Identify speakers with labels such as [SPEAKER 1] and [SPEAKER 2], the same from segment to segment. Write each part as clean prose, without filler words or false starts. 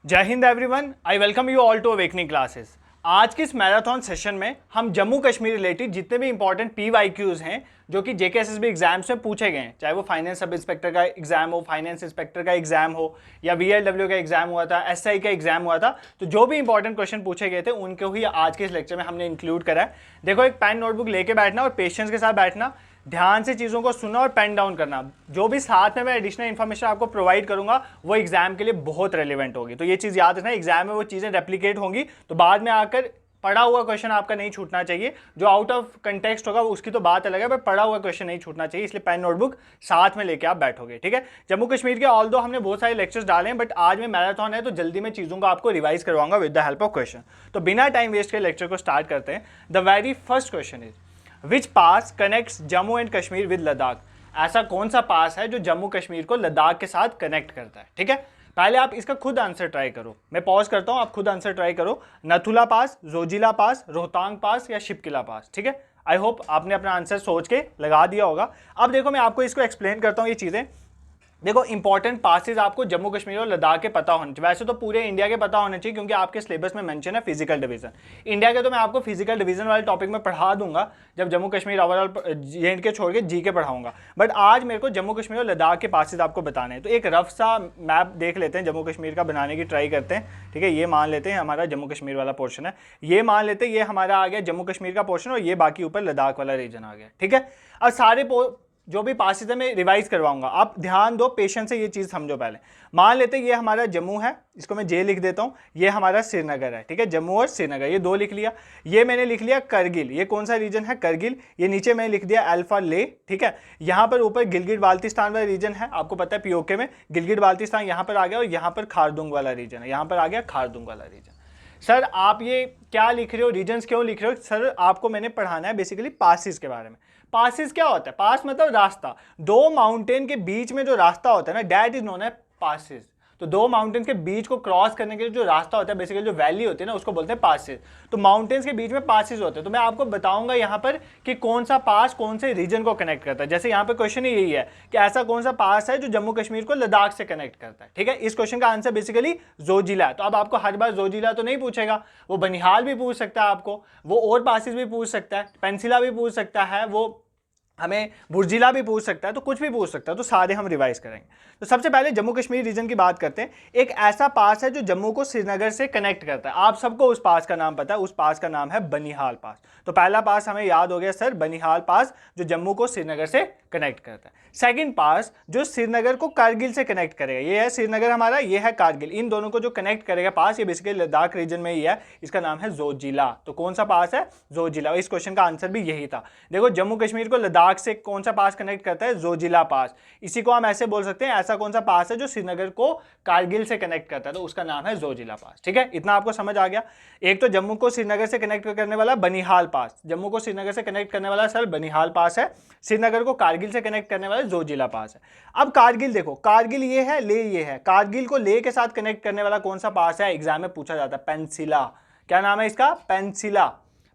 [SPEAKER 1] जय हिंद everyone, I welcome you all to awakening classes. आज के इस मैराथन सेशन में हम जम्मू कश्मीर रिलेटेड जितने भी इंपॉर्टेंट PYQs हैं जो कि JKSSB एग्जाम्स में पूछे गए हैं, चाहे वो फाइनेंस सब इंस्पेक्टर का एग्जाम हो, फाइनेंस इंस्पेक्टर का एग्जाम हो या VLW का एग्जाम हुआ था, SI का एग्जाम हुआ था, तो जो भी इंपॉर्टेंट क्वेश्चन पूछे गए थे उनको ही आज के इस लेक्चर में हमने इंक्लूड करा है। देखो, एक पेन नोटबुक लेके बैठना और पेशेंस के साथ बैठना, ध्यान से चीज़ों को सुनना और पेन डाउन करना। जो भी साथ में मैं एडिशनल इन्फॉर्मेशन आपको प्रोवाइड करूंगा वो एग्जाम के लिए बहुत रेलिवेंट होगी। तो ये चीज़ याद रखना, एग्जाम में वो चीज़ें रेप्लिकेट होंगी तो बाद में आकर पढ़ा हुआ क्वेश्चन आपका नहीं छूटना चाहिए। जो आउट ऑफ कंटेक्स्ट होगा उसकी तो बात अलग है, बट पढ़ा हुआ क्वेश्चन नहीं छूटना चाहिए, इसलिए पेन नोटबुक साथ में लेके आप बैठोगे। ठीक है, जम्मू कश्मीर के ऑल दो हमने बहुत सारे लेक्चर्स डाले हैं, बट आज में मैराथन है तो जल्दी में चीज़ों को आपको रिवाइज करवाऊंगा with the help of question. तो बिना टाइम वेस्ट के लेक्चर को स्टार्ट करते हैं। The very first question is which pass connects Jammu and Kashmir with Ladakh. ऐसा कौन सा पास है जो जम्मू कश्मीर को लद्दाख के साथ कनेक्ट करता है। ठीक है, पहले आप इसका खुद आंसर ट्राई करो, मैं पॉज करता हूं, आप खुद आंसर ट्राई करो। नथुला पास, जोजिला पास, रोहतांग पास या शिपकिला पास। ठीक है, आई होप आपने अपना आंसर सोच के लगा दिया होगा। अब देखो, मैं आपको इसको एक्सप्लेन करता हूं ये चीज़ें। देखो, इंपॉर्टेंट पासेस आपको जम्मू कश्मीर और लद्दाख के पता होने चाहिए। वैसे तो पूरे इंडिया के पता होने चाहिए क्योंकि आपके सिलेबस में मेंशन है फिजिकल डिवीजन। इंडिया के तो मैं आपको फिजिकल डिवीजन वाले टॉपिक में पढ़ा दूंगा जब जम्मू कश्मीर ओवरऑल JNK छोड़ के GK पढ़ाऊंगा, बट आज मेरे को जम्मू कश्मीर और लद्दाख के पासेस आपको बताने हैं। तो एक रफ सा मैप देख लेते हैं, जम्मू कश्मीर का बनाने की ट्राई करते हैं। ठीक है, ये मान लेते हैं हमारा जम्मू कश्मीर वाला पोर्शन है, ये मान लेते हैं ये हमारा आ गया जम्मू कश्मीर का पोर्शन और ये बाकी ऊपर लद्दाख वाला रीजन आ गया। ठीक है, अब सारे जो भी पासेस है मैं रिवाइज करवाऊंगा, आप ध्यान दो, पेशेंस से ये चीज़ समझो। पहले मान लेते हैं ये हमारा जम्मू है, इसको मैं J लिख देता हूँ, ये हमारा श्रीनगर है। ठीक है, जम्मू और श्रीनगर ये दो लिख लिया। ये मैंने लिख लिया करगिल, ये कौन सा रीजन है, करगिल। ये नीचे मैंने लिख दिया अल्फा ले। ठीक है, यहाँ पर ऊपर गिलगिट बाल्टिस्तान वाला रीजन है, आपको पता है POK में गिलगिट बाल्टिस्तान यहाँ पर आ गया और यहाँ पर खारदुंग वाला रीजन है, यहाँ पर आ गया खारदुंग वाला रीजन। सर आप ये क्या लिख रहे हो, रीजन्स क्यों लिख रहे हो? सर आपको मैंने पढ़ाना है बेसिकली पासिस के बारे में। पासिस क्या होता है? पास मतलब रास्ता, दो माउंटेन के बीच में जो रास्ता होता है ना, दैट इज नोन है पासिस। तो दो माउंटेन्स के बीच को क्रॉस करने के लिए जो रास्ता होता है, बेसिकली जो वैली होती है ना, उसको बोलते हैं पासिस। तो माउंटेन्स के बीच में पासिस होते हैं। तो मैं आपको बताऊंगा यहाँ पर कि कौन सा पास कौन से रीजन को कनेक्ट करता है। जैसे यहाँ पे क्वेश्चन ही यही है कि ऐसा कौन सा पास है जो जम्मू कश्मीर को लद्दाख से कनेक्ट करता है। ठीक है, इस क्वेश्चन का आंसर बेसिकली जोजिला है। तो अब आपको हर बार जोजिला तो नहीं पूछेगा, वो बनिहाल भी पूछ सकता है आपको, वो और पासिस भी पूछ सकता है, पेंसिला भी पूछ सकता है, वो हमें बुर्जिला भी पूछ सकता है, तो कुछ भी पूछ सकता है। तो सारे हम रिवाइज करेंगे। तो सबसे पहले जम्मू कश्मीर रीजन की बात करते हैं। एक ऐसा पास है जो जम्मू को श्रीनगर से कनेक्ट करता है। आप सबको उस पास का नाम पता है, उस पास का नाम है बनिहाल पास। तो पहला पास हमें याद हो गया सर, बनिहाल पास, जो जम्मू को श्रीनगर से कनेक्ट करता है। सेकंड पास जो श्रीनगर को कारगिल से कनेक्ट करेगा, ये है श्रीनगर हमारा, ये है कारगिल, इन दोनों को जो कनेक्ट करेगा पास, ये बेसिकली लद्दाख रीजन में ही है, इसका नाम है जोजिला। तो कौन सा पास है? जोजिला। इस क्वेश्चन का आंसर भी यही था। देखो, जम्मू कश्मीर को लद्दाख से कौन सा पास कनेक्ट करता है? जोजिला पास। इसी को हम ऐसे बोल सकते हैं, ऐसा कौन सा पास है जो श्रीनगर को कारगिल से कनेक्ट करता है, तो उसका नाम है जोजिला पास। ठीक है, इतना आपको समझ आ गया। एक तो जम्मू को श्रीनगर से कनेक्ट करने वाला बनिहाल पास, जम्मू को श्रीनगर से कनेक्ट करने वाला सर बनिहाल पास है, श्रीनगर को कारगिल से कनेक्ट करने वाला जोजिला पास है। अब कारगिल देखो, कारगिल ये है, ले ये है, कारगिल को ले के साथ कनेक्ट करने वाला कौन सा पास है? एग्जाम में पूछा जाता है, पेंसिला। क्या नाम है इसका? पेंसिला।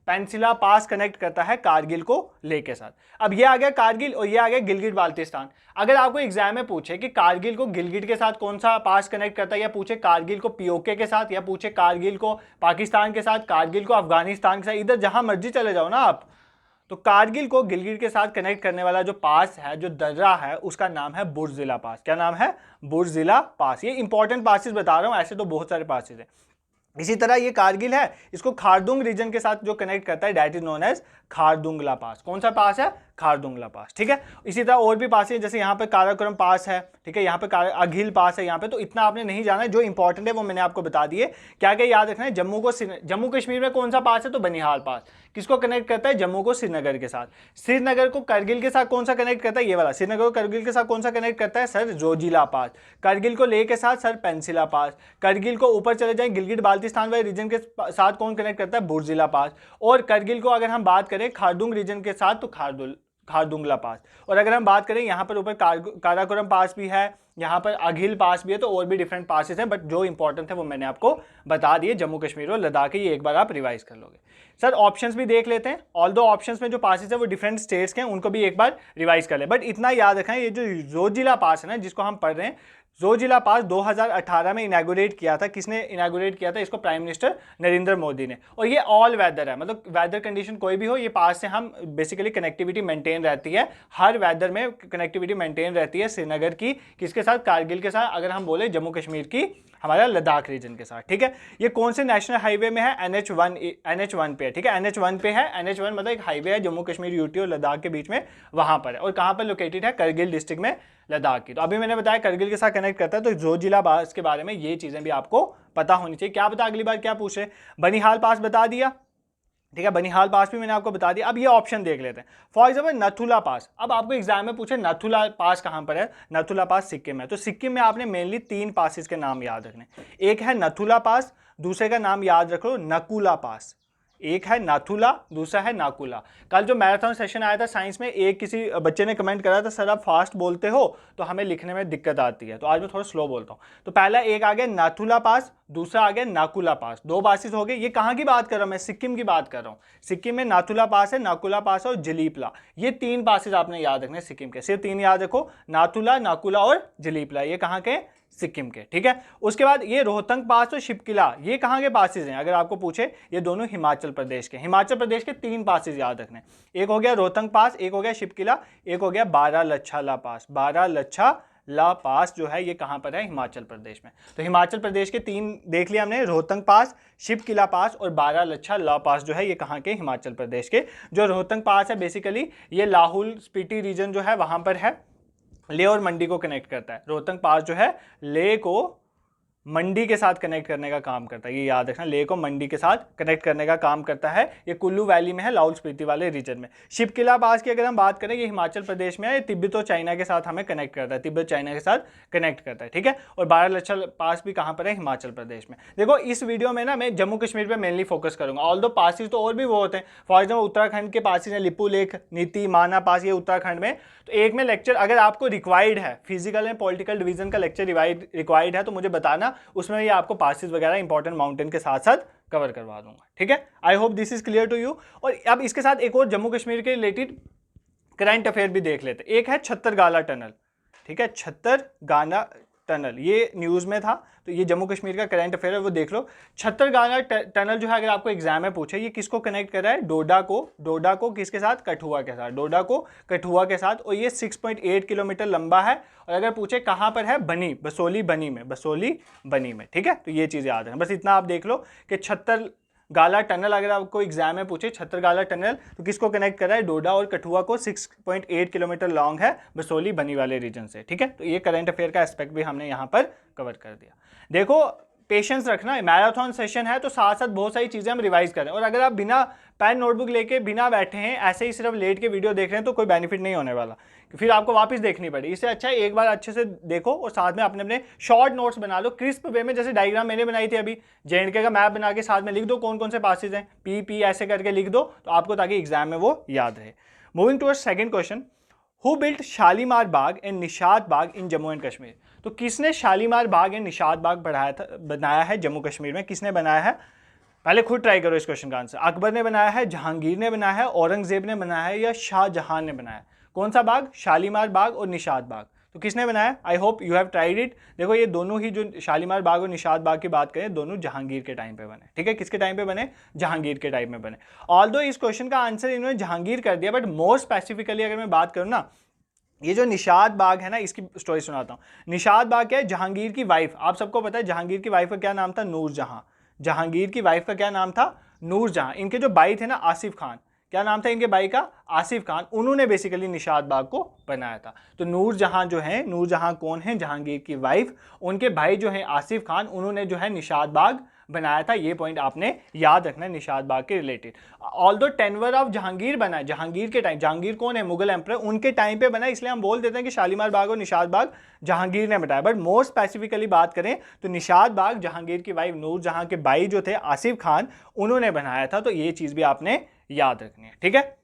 [SPEAKER 1] पेंसिला पास कनेक्ट करता है कारगिल को ले के साथ। अब ये आ गया कारगिल और ये आ गया गिलगिट बाल्टिस्तान। अगर आपको एग्जाम में पूछे कि कारगिल को गिलगिट के साथ कौन सा पास कनेक्ट करता है, या पूछे कारगिल को POK के साथ, या पूछे कारगिल को पाकिस्तान के साथ, कारगिल को अफगानिस्तान के साथ, इधर जहां मर्जी चले जाओ ना आप, तो कारगिल को गिलगिट के साथ कनेक्ट करने वाला जो पास है, जो दर्रा है, उसका नाम है बुर्जिला पास। क्या नाम है? बुर्जिला पास। ये इंपॉर्टेंट पासेस बता रहा हूं, ऐसे तो बहुत सारे पासेस हैं। इसी तरह ये कारगिल है, इसको खारदुंग रीजन के साथ जो कनेक्ट करता है, that is known as Khardungla pass. कौन सा पास है? खारदुंगला पास। ठीक है, इसी तरह और भी पास है, जैसे यहाँ पे काराकोरम पास है, ठीक है, यहाँ पे अघिल पास है यहाँ पे। तो इतना आपने नहीं जाना है, जो इंपॉर्टेंट है वो मैंने आपको बता दिए। क्या क्या याद रखना है? जम्मू कश्मीर में कौन सा पास है? तो बनिहाल पास। किसको कनेक्ट करता है? जम्मू को श्रीनगर के साथ। श्रीनगर को करगिल के साथ कौन सा कनेक्ट करता है? ये वाला। श्रीनगर को करगिल के साथ कौन सा कनेक्ट करता है? सर जोजिला पास। करगिल को ले के साथ सर पेंसिला पास। करगिल को ऊपर चले जाए, गिलगिट बाल्टिस्तान वाले रीजन के साथ कौन कनेक्ट करता है? बुर्जिला पास। और करगिल को अगर हम बात करें खारदुंग रीजन के साथ, तो खारदुंगला पास। और अगर हम बात करें यहाँ पर ऊपर काराकोरम पास भी है, यहाँ पर अघिल पास भी है, तो और भी डिफरेंट पासेस हैं, बट जो इंपॉर्टेंट है वो मैंने आपको बता दिए। जम्मू कश्मीर और लद्दाख के, ये एक बार आप रिवाइज कर लोगे। सर ऑप्शंस भी देख लेते हैं, ऑल दो ऑप्शंस में जो पासेस है वो डिफरेंट स्टेट्स के हैं, उनको भी एक बार रिवाइज कर ले। बट इतना याद रखें, ये जो जोजिला पास है ना, जिसको हम पढ़ रहे हैं, जोजिला पास 2018 में इनैगोरेट किया था। किसने इनैगोरेट किया था इसको? प्राइम मिनिस्टर नरेंद्र मोदी ने। और ये ऑल वेदर है, मतलब वेदर कंडीशन कोई भी हो, ये पास से हम बेसिकली कनेक्टिविटी मेंटेन रहती है, हर वेदर में कनेक्टिविटी मेंटेन रहती है श्रीनगर की किसके साथ? कारगिल के साथ, अगर हम बोले जम्मू कश्मीर की हमारा लद्दाख रीजन के साथ, ठीक है। ये कौन से नेशनल हाईवे में है? NH1 पे है, ठीक है, NH1 पे है। NH1 मतलब एक हाईवे है जम्मू कश्मीर, यूटी और लद्दाख के बीच में, वहां पर है। और कहां पर लोकेटेड है? करगिल डिस्ट्रिक्ट में, लद्दाख की। तो अभी मैंने बताया करगिल के साथ कनेक्ट करता है, तो जोजिला पास के बारे में ये चीजें भी आपको पता होनी चाहिए। क्या बता, अगली बार क्या पूछ रहे? बनिहाल पास बता दिया, ठीक है, बनिहाल पास भी मैंने आपको बता दिया। अब ये ऑप्शन देख लेते हैं। फॉर एग्जाम्पल नथुला पास, अब आपको एग्जाम में पूछे नथुला पास कहां पर है? नथुला पास सिक्किम है। तो सिक्किम में आपने मेनली 3 पासेस के नाम याद रखने, एक है नथुला पास, दूसरे का नाम याद रख लो नकुला पास। एक है नाथुला, दूसरा है नाकुला। कल जो मैराथन सेशन आया था साइंस में, एक किसी बच्चे ने कमेंट करा था सर आप फास्ट बोलते हो तो हमें लिखने में दिक्कत आती है, तो आज मैं थोड़ा स्लो बोलता हूँ। तो पहला एक आ गया नाथुला पास, दूसरा आ गया नाकुला पास। 2 पासेस हो गए। ये कहाँ की बात कर रहा हूँ मैं? सिक्किम की बात कर रहा हूँ। सिक्किम में नाथुला पास है, नाकुला पास है और जलीपला। ये 3 पासेस आपने याद रखने सिक्किम के, सिर्फ 3 याद रखो, नाथुला, नाकुला और जलीपला। ये कहाँ के? सिक्किम के, ठीक है। उसके बाद ये रोहतंग पास और शिपकिला, ये कहाँ के पासेस हैं? अगर आपको पूछे, ये दोनों हिमाचल प्रदेश के। हिमाचल प्रदेश के 3 पासेस याद रखने, एक हो गया रोहतंग पास, एक हो गया शिपकिला, एक हो गया बारालाछाला पास। बारालाछाला पास जो है ये कहाँ पर है? हिमाचल प्रदेश में। तो हिमाचल प्रदेश के 3 देख लिया हमने, रोहतंग पास, शिपकिला पास और बारालाछाला पास जो है ये कहाँ के? हिमाचल प्रदेश के। जो रोहतंग पास है बेसिकली ये लाहौल स्पीति रीजन जो है वहां पर है, लेह और मंडी को कनेक्ट करता है। रोहतंग पास जो है लेह को मंडी के साथ कनेक्ट करने का काम करता है, ये याद रखना, लेह को मंडी के साथ कनेक्ट करने का काम करता है। ये कुल्लू वैली में है, लाहौल स्पीति वाले रीजन में। शिपकिला पास की अगर हम बात करें, ये हिमाचल प्रदेश में है, ये तिब्बत और चाइना के साथ हमें कनेक्ट करता है, तिब्बत चाइना के साथ कनेक्ट करता है, ठीक है। और बारालाछाला पास भी कहाँ पर है? हिमाचल प्रदेश में। देखो इस वीडियो में ना मैं जम्मू कश्मीर पर मेनली फोकस करूंगा, ऑल दो पासिस तो और भी वो होते हैं। फॉर एग्जाम्पल उत्तराखंड के पासिस हैं, लिपू लेक, नीति, माना पास, ये उत्तराखंड में। तो एक में लेक्चर अगर आपको रिक्वायर्ड है, फिजिकल एंड पॉलिटिकल डिवीजन का लेक्चर रिक्वायर्ड है तो मुझे बताना, उसमें ये आपको पासिस वगैरह इंपॉर्टेंट माउंटेन के साथ साथ कवर करवा दूंगा, ठीक है। I hope this is clear to you. और अब इसके साथ एक और जम्मू कश्मीर के रिलेटेड करंट अफेयर भी देख लेते हैं। एक है छत्तरगाला टनल, ठीक है, छत्तरगाला टनल, ये न्यूज़ में था, तो ये जम्मू कश्मीर का करंट अफेयर है, वो देख लो। छत्तरगाला टनल जो है अगर आपको एग्जाम में पूछे, ये किसको कनेक्ट कर रहा है? डोडा को किसके साथ? कठुआ के साथ, डोडा को कठुआ के साथ। और ये 6.8 किलोमीटर लंबा है। और अगर पूछे कहाँ पर है? बनी, बसोली बनी में, बसोली बनी में, ठीक है। तो ये चीज़ें याद है, बस इतना आप देख लो कि छत्तरगाला टनल अगर आपको एग्जाम में पूछे, छत्तरगाला टनल तो किसको कनेक्ट कर रहा है? डोडा और कठुआ को, 6.8 किलोमीटर लॉन्ग है, बसोली बनी वाले रीजन से, ठीक है। तो ये करंट अफेयर का एस्पेक्ट भी हमने यहाँ पर कवर कर दिया। देखो पेशेंस रखना, मैराथन सेशन है तो साथ साथ बहुत सारी चीज़ें हम रिवाइज करें। और अगर आप बिना पेन नोटबुक लेके बिना बैठे हैं, ऐसे ही सिर्फ लेट के वीडियो देख रहे हैं तो कोई बेनिफिट नहीं होने वाला, फिर आपको वापस देखनी पड़ेगी। इससे अच्छा है एक बार अच्छे से देखो और साथ में अपने अपने शॉर्ट नोट्स बना लो क्रिस्प वे में, जैसे डायग्राम मैंने बनाई थी अभी, JNK का मैप बना के साथ में लिख दो कौन कौन से पासेज हैं, पी ऐसे करके लिख दो तो आपको, ताकि एग्जाम में वो याद रहे। Moving towards second question, who built Shalimar Bagh and Nishat Bagh in Jammu and Kashmir? तो किसने शालीमार बाग एंड निशात बाग बनाया है जम्मू कश्मीर में? किसने बनाया है? पहले खुद ट्राई करो इस क्वेश्चन का आंसर। अकबर ने बनाया है, जहांगीर ने बनाया है, औरंगजेब ने बनाया है या शाहजहां ने बनाया है? कौन सा बाग? शालीमार बाग और निशात बाग। तो किसने बनाया? I hope you have tried it. देखो ये दोनों ही, जो शालीमार बाग और निशात बाग की बात करें, दोनों जहांगीर के टाइम पे बने, ठीक है। किसके टाइम पे बने? जहांगीर के टाइम में बने। ऑल्दो इस क्वेश्चन का आंसर इन्होंने जहांगीर कर दिया, बट मोर स्पेसिफिकली अगर मैं बात करूँ ना, ये जो निशात बाग है ना, इसकी स्टोरी सुनाता हूँ। निशात बाग क्या है? जहांगीर की वाइफ, आप सबको पता है जहांगीर की वाइफ का क्या नाम था? नूरजहां। जहांगीर की वाइफ का क्या नाम था? नूरजहां। इनके जो भाई थे ना, आसिफ खान, क्या नाम था इनके भाई का? आसिफ खान। उन्होंने बेसिकली निशात बाग को बनाया था। तो नूरजहां जो है, नूरजहां कौन है? जहांगीर की वाइफ। उनके भाई जो है आसिफ खान, उन्होंने जो है निशात बाग बनाया था। ये पॉइंट आपने याद रखना है निशात बाग के रिलेटेड। ऑल्दो टेनवर ऑफ जहांगीर बना है, जहांगीर के टाइम, जहांगीर कौन है? मुगल एम्परर, उनके टाइम पे बना, इसलिए हम बोल देते हैं कि शालीमार बाग और निशात बाग जहांगीर ने बनाया। बट मोर स्पेसिफिकली बात करें तो निशात बाग जहांगीर की वाइफ नूरजहां के भाई जो थे आसिफ खान, उन्होंने बनाया था। तो ये चीज भी आपने याद रखनी है, ठीक है।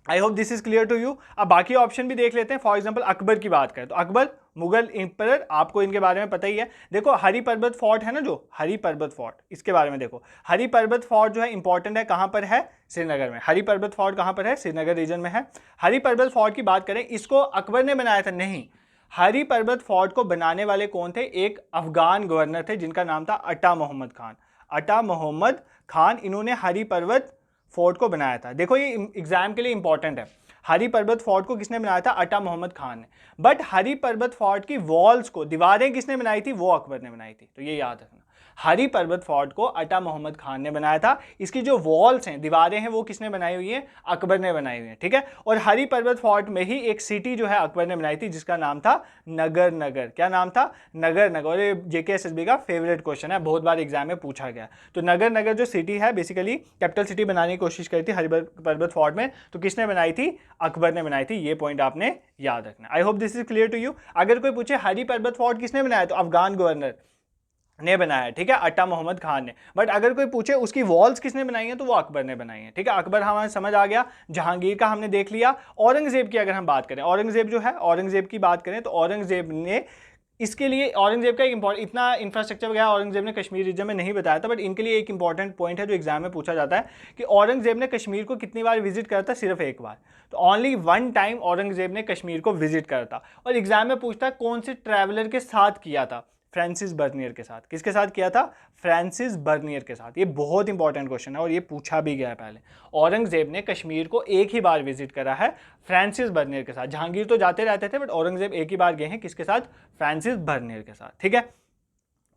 [SPEAKER 1] I hope this is clear to you. अब बाकी ऑप्शन भी देख लेते हैं। फॉर एग्जाम्पल अकबर की बात करें तो अकबर मुगल एम्परर, आपको इनके बारे में पता ही है। देखो हरी पर्वत फोर्ट है ना, जो हरी पर्वत फोर्ट, इसके बारे में देखो। हरी पर्वत फोर्ट जो है इंपॉर्टेंट है, कहां पर है? श्रीनगर में। हरी पर्वत फोर्ट कहां पर है? श्रीनगर रीजन में है। हरी पर्वत फोर्ट की बात करें, इसको अकबर ने बनाया था? नहीं, हरी पर्वत फोर्ट को बनाने वाले कौन थे? एक अफगान गवर्नर थे जिनका नाम था अटा मोहम्मद खान। अटा मोहम्मद खान, इन्होंने हरी पर्वत फोर्ट को बनाया था। देखो ये एग्जाम के लिए इंपॉर्टेंट है। हरी पर्वत फोर्ट को किसने बनाया था? अटा मोहम्मद खान ने। बट हरी पर्वत फोर्ट की वॉल्स को, दीवारें किसने बनाई थी? वो अकबर ने बनाई थी। तो ये याद रखना, हरी पर्वत फोर्ट को अटा मोहम्मद खान ने बनाया था। इसकी जो वॉल्स हैं, दीवारें हैं, वो किसने बनाई हुई है? अकबर ने बनाई हुई है। ठीक है। और हरी पर्वत फोर्ट में ही एक सिटी जो है अकबर ने बनाई थी जिसका नाम था नगर नगर। क्या नाम था? नगर नगर। और ये JKSSB का फेवरेट क्वेश्चन है, बहुत बार एग्जाम में पूछा गया। तो नगर नगर जो सिटी है, बेसिकली कैपिटल सिटी बनाने की कोशिश करी थी हरी पर्वत फोर्ट में, तो किसने बनाई थी? अकबर ने बनाई थी। ये पॉइंट आपने याद रखना। I hope this is clear to you. अगर कोई पूछे हरी पर्वत फोर्ट किसने बनाया, तो अफगान गवर्नर ने बनाया। ठीक है, अटा मोहम्मद खान ने। बट अगर कोई पूछे उसकी वॉल्स किसने बनाई है, तो वो अकबर ने बनाई है। ठीक है, अकबर हमारे समझ आ गया। जहांगीर का हमने देख लिया। औरंगजेब की अगर हम बात करें, औरंगजेब जो है, औरंगजेब की बात करें तो औरंगजेब ने, इसके लिए औरंगजेब का एक इतना इंफ्रास्ट्रक्चर वगैरह औरंगजेब ने कश्मीर रीजन में नहीं बताया था, बट इनके लिए एक इंपॉर्टेंट पॉइंट है जो एग्जाम में पूछा जाता है कि औरंगजेब ने कश्मीर को कितनी बार विजिट करा था? सिर्फ एक बार। तो ओनली वन टाइम औरंगजेब ने कश्मीर को विजिट करा था। और एग्जाम में पूछता है कौन से ट्रैवलर के साथ किया था? फ्रांसिस बर्नियर के साथ। किसके साथ किया था? फ्रांसिस बर्नियर के साथ। ये बहुत इंपॉर्टेंट क्वेश्चन है और ये पूछा भी गया है पहले। औरंगजेब ने कश्मीर को एक ही बार विजिट करा है, फ्रांसिस बर्नियर के साथ। जहांगीर तो जाते रहते थे, बट औरंगजेब एक ही बार गए हैं। किसके साथ? फ्रांसिस बर्नियर के साथ। ठीक है,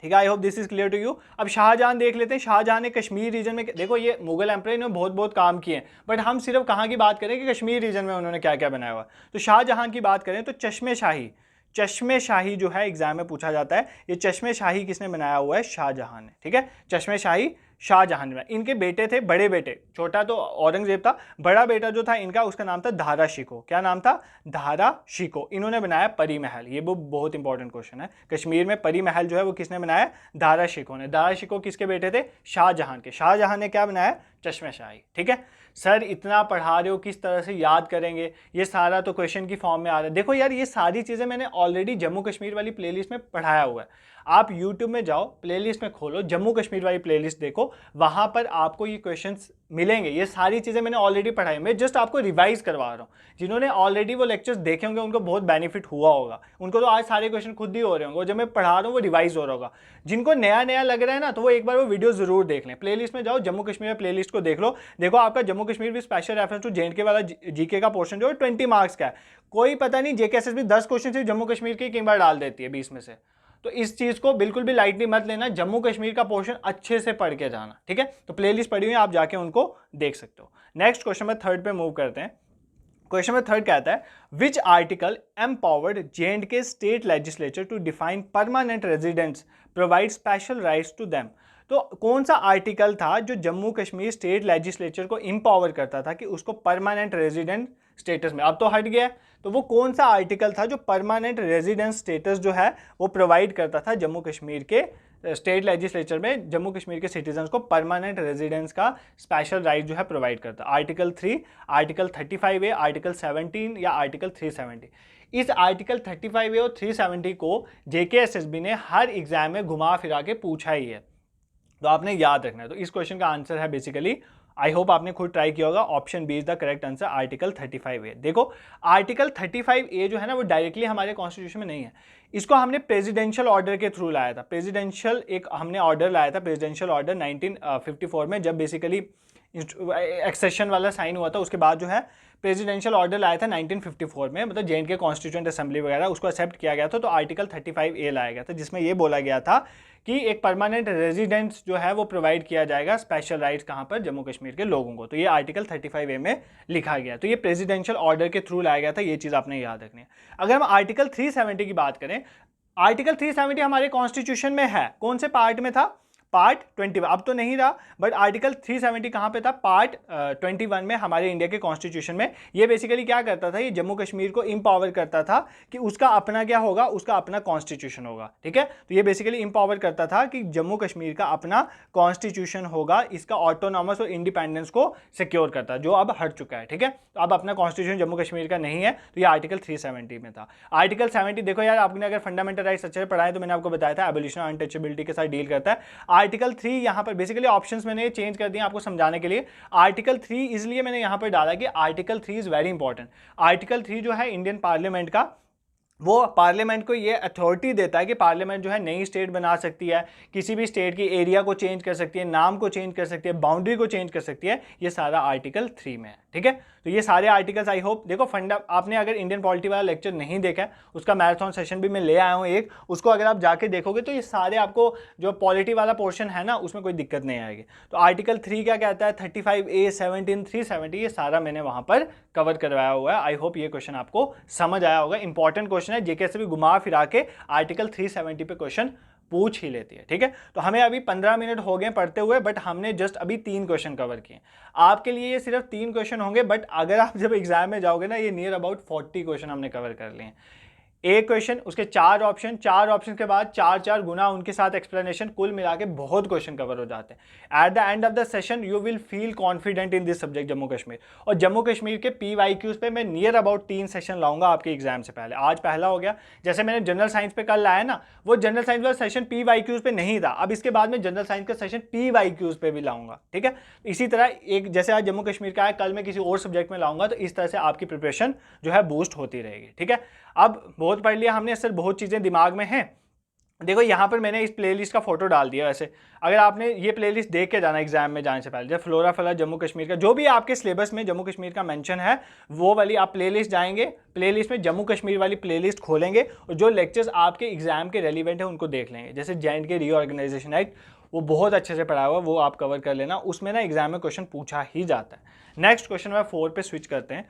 [SPEAKER 1] ठीक है। I hope this is clear to you. अब शाहजहां देख लेते हैं। शाहजहां ने कश्मीर रीजन में, देखो ये मुगल एम्पायर ने बहुत बहुत काम किए हैं, बट हम सिर्फ कहाँ की बात करें कि कश्मीर रीजन में उन्होंने क्या क्या बनाया हुआ। तो शाहजहां की बात करें तो चश्मे शाही, चश्मे शाही जो है एग्जाम में पूछा जाता है। ये चश्मे शाही किसने बनाया हुआ है? शाहजहां ने। ठीक है, चश्मे शाही शाहजहां ने। इनके बेटे थे, बड़े बेटे, छोटा तो औरंगजेब था, बड़ा बेटा जो था इनका, उसका नाम था धारा शिको। क्या नाम था? धारा शिको। इन्होंने बनाया परी महल। ये वो बहुत इंपॉर्टेंट क्वेश्चन है। कश्मीर में परी महल जो है वो किसने बनाया? धारा शिको ने। धारा शिको किसके बेटे थे? शाहजहां के। शाहजहां ने क्या बनाया? चश्मे शाही। ठीक है। सर इतना पढ़ा रहे हो, किस तरह से याद करेंगे? ये सारा तो क्वेश्चन की फॉर्म में आ रहा है। देखो यार, ये सारी चीज़ें मैंने ऑलरेडी जम्मू कश्मीर वाली प्लेलिस्ट में पढ़ाया हुआ है। आप YouTube में जाओ, प्लेलिस्ट में खोलो, जम्मू कश्मीर वाली प्लेलिस्ट देखो, वहां पर आपको ये क्वेश्चंस मिलेंगे। ये सारी चीज़ें मैंने ऑलरेडी पढ़ाई, मैं जस्ट आपको रिवाइज करवा रहा हूँ। जिन्होंने ऑलरेडी वो लेक्चर्स देखे होंगे उनको बहुत बेनिफिट हुआ होगा, उनको तो आज सारे क्वेश्चन खुद ही हो रहे होंगे, और जब मैं पढ़ा रहा हूँ वो रिवाइज हो रहा होगा। जिनको नया नया लग रहा है ना, तो वो एक बार वो वीडियो जरूर देख लें। प्लेलिस्ट में जाओ, जम्मू कश्मीर प्लेलिस्ट को देख लो। देखो आपका जम्मू कश्मीर भी स्पेशल रेफरेंस टू JNK वाला जीके का पोर्शन जो है 20 मार्क्स का है। कोई पता नहीं JKSSB 10 क्वेश्चन सिर्फ जम्मू कश्मीर के कई बार डाल देती है 20 में से। तो इस चीज को बिल्कुल भी लाइटली मत लेना। जम्मू कश्मीर का पोर्शन अच्छे से पढ़ के जाना। ठीक है, तो प्लेलिस्ट पढ़ी हुई है, आप जाके उनको देख सकते हो। नेक्स्ट क्वेश्चन में थर्ड पे मूव करते हैं। क्वेश्चन में थर्ड कहता है, which article empowered JNK state legislature to define permanent residents, provide special rights to them. तो कौन सा आर्टिकल था जो जम्मू कश्मीर स्टेट लेजिस्लेचर को एम्पावर करता था कि उसको परमानेंट रेजिडेंट स्टेटस में, अब तो हट गया, तो वो कौन सा आर्टिकल था जो परमानेंट रेजिडेंस स्टेटस जो है वो प्रोवाइड करता था जम्मू कश्मीर के स्टेट लेजिस्लेचर में, जम्मू कश्मीर के सिटीजन्स को परमानेंट रेजिडेंस का स्पेशल राइट जो है प्रोवाइड करता? आर्टिकल 3, आर्टिकल 35A, आर्टिकल 17 या आर्टिकल 370। इस आर्टिकल 35A और 370 को JKSSB ने हर एग्जाम में घुमा फिरा के पूछा ही है, तो आपने याद रखना है। तो इस क्वेश्चन का आंसर है बेसिकली, आई होप आपने खुद ट्राई किया होगा, option B is the correct answer, article 35A। देखो आर्टिकल 35A जो है ना वो डायरेक्टली हमारे कॉन्स्टिट्यूशन में नहीं है, इसको हमने प्रेसिडेंशियल ऑर्डर के थ्रू लाया था। प्रेसिडेंशियल एक हमने ऑर्डर लाया था, प्रेसिडेंशियल ऑर्डर 1954 में, जब बेसिकली एक्सेशन वाला साइन हुआ था, उसके बाद जो है प्रेसिडेंशियल ऑर्डर लाया था 1954 में, मतलब JNK कॉन्स्टिट्यूएंट असेंबली वगैरह उसको एक्सेप्ट किया गया था। तो आर्टिकल 35A लाया गया था जिसमें ये बोला गया था कि एक परमानेंट रेजिडेंस जो है वो प्रोवाइड किया जाएगा, स्पेशल राइट्स कहाँ पर? जम्मू कश्मीर के लोगों को। तो ये आर्टिकल 35A में लिखा गया, तो ये प्रेसिडेंशियल ऑर्डर के थ्रू लाया गया था, ये चीज़ आपने याद रखनी है। अगर हम आर्टिकल 370 की बात करें, आर्टिकल 370 हमारे कॉन्स्टिट्यूशन में है, कौन से पार्ट में था? पार्ट 21, अब तो नहीं रहा, बट आर्टिकल 370 कहाँ पे था? पार्ट 21 में हमारे इंडिया के कॉन्स्टिट्यूशन में। ये बेसिकली क्या करता था? ये जम्मू कश्मीर को एम्पावर करता था कि उसका अपना क्या होगा? उसका अपना कॉन्स्टिट्यूशन होगा। ठीक है, तो ये बेसिकली एम्पावर करता था कि जम्मू कश्मीर का अपना कॉन्स्टिट्यूशन होगा, इसका ऑटोनॉमस और इंडिपेंडेंस को सिक्योर करता है, जो अब हट चुका है। ठीक है, तो अब अपना कॉन्स्टिट्यूशन जम्मू कश्मीर का नहीं है, तो ये आर्टिकल 370 में था। आर्टिकल 70 देखो यार, आपने अगर फंडामेंटल राइट्स अच्छे से पढ़ाए तो मैंने आपको बताया था एबोलिशन अनटचेबिलिटी के साथ डील करता है। आर्टिकल 3 यहाँ पर बेसिकली ऑप्शंस मैंने चेंज कर दिए आपको समझाने के लिए। आर्टिकल 3 इसलिए मैंने यहाँ पर डाला कि article 3 is very important. Article 3 जो है इंडियन पार्लियामेंट का वो पार्लियामेंट को ये अथॉरिटी देता है कि पार्लियामेंट जो है नई स्टेट बना सकती है, किसी भी स्टेट की एरिया को चेंज कर सकती है, नाम को चेंज कर सकती है, बाउंड्री को चेंज कर सकती है। ये सारा आर्टिकल 3 में है, ठीक है। तो ये सारे आर्टिकल्स आई होप देखो फंडा आपने अगर इंडियन पॉलिटी वाला लेक्चर नहीं देखा है, उसका मैराथन सेशन भी मैं ले आया हूँ एक, उसको अगर आप जाके देखोगे तो ये सारे आपको जो पॉलिटी वाला पोर्शन है ना उसमें कोई दिक्कत नहीं आएगी। तो आर्टिकल 3 क्या कहता है, 35A 17 370, ये सारा मैंने वहां पर कवर करवाया हुआ है। आई होप ये क्वेश्चन आपको समझ आया होगा। इंपॉर्टेंट क्वेश्चन है, जेके से भी घुमा फिरा के आर्टिकल 370 पे क्वेश्चन पूछ ही लेती है, ठीक है। तो हमें अभी 15 मिनट हो गए पढ़ते हुए, बट हमने जस्ट अभी 3 क्वेश्चन कवर किए। आपके लिए ये सिर्फ 3 क्वेश्चन होंगे, बट अगर आप जब एग्जाम में जाओगे ना, ये नियर अबाउट 40 क्वेश्चन हमने कवर कर लिए हैं। एक क्वेश्चन, उसके 4 ऑप्शन, 4 ऑप्शन के बाद 4 गुना उनके साथ एक्सप्लेनेशन, कुल मिला के बहुत क्वेश्चन कवर हो जाते हैं। Eight the end of the session you will feel confident in this subject Jammu Kashmir. और जम्मू कश्मीर के PYQs पे मैं नियर अबाउट 3 सेशन लाऊंगा आपके एग्जाम से पहले। आज पहला हो गया, जैसे मैंने जनरल साइंस पे कल लाया ना, वो जनरल साइंस वाला सेशन PYQs पे नहीं था। अब इसके बाद में जनरल साइंस का सेशन PYQs पे भी लाऊंगा, ठीक है। इसी तरह एक जैसे आज जम्मू कश्मीर का है, कल मैं किसी और सब्जेक्ट में लाऊंगा, तो इस तरह से आपकी प्रिपरेशन जो है बूस्ट होती रहेगी, ठीक है। अब बहुत पढ़ लिया हमने, असल बहुत चीज़ें दिमाग में हैं। देखो यहाँ पर मैंने इस प्लेलिस्ट का फोटो डाल दिया। वैसे अगर आपने ये प्लेलिस्ट देख के जाना एग्जाम में जाने से पहले, जब फ्लोरा फला जम्मू कश्मीर का जो भी आपके सिलेबस में जम्मू कश्मीर का मेंशन है, वो वाली आप प्लेलिस्ट जाएंगे, प्लेलिस्ट में जम्मू कश्मीर वाली प्लेलिस्ट खोलेंगे और जो लेक्चर्स आपके एग्जाम के रेलिवेंट है उनको देख लेंगे। जैसे J&K रीऑर्गेनाइजेशन एक्ट, वो बहुत अच्छे से पढ़ा हुआ, वो आप कवर कर लेना, उसमें ना एग्जाम में क्वेश्चन पूछा ही जाता है। नेक्स्ट क्वेश्चन नंबर 4 पे स्विच करते हैं।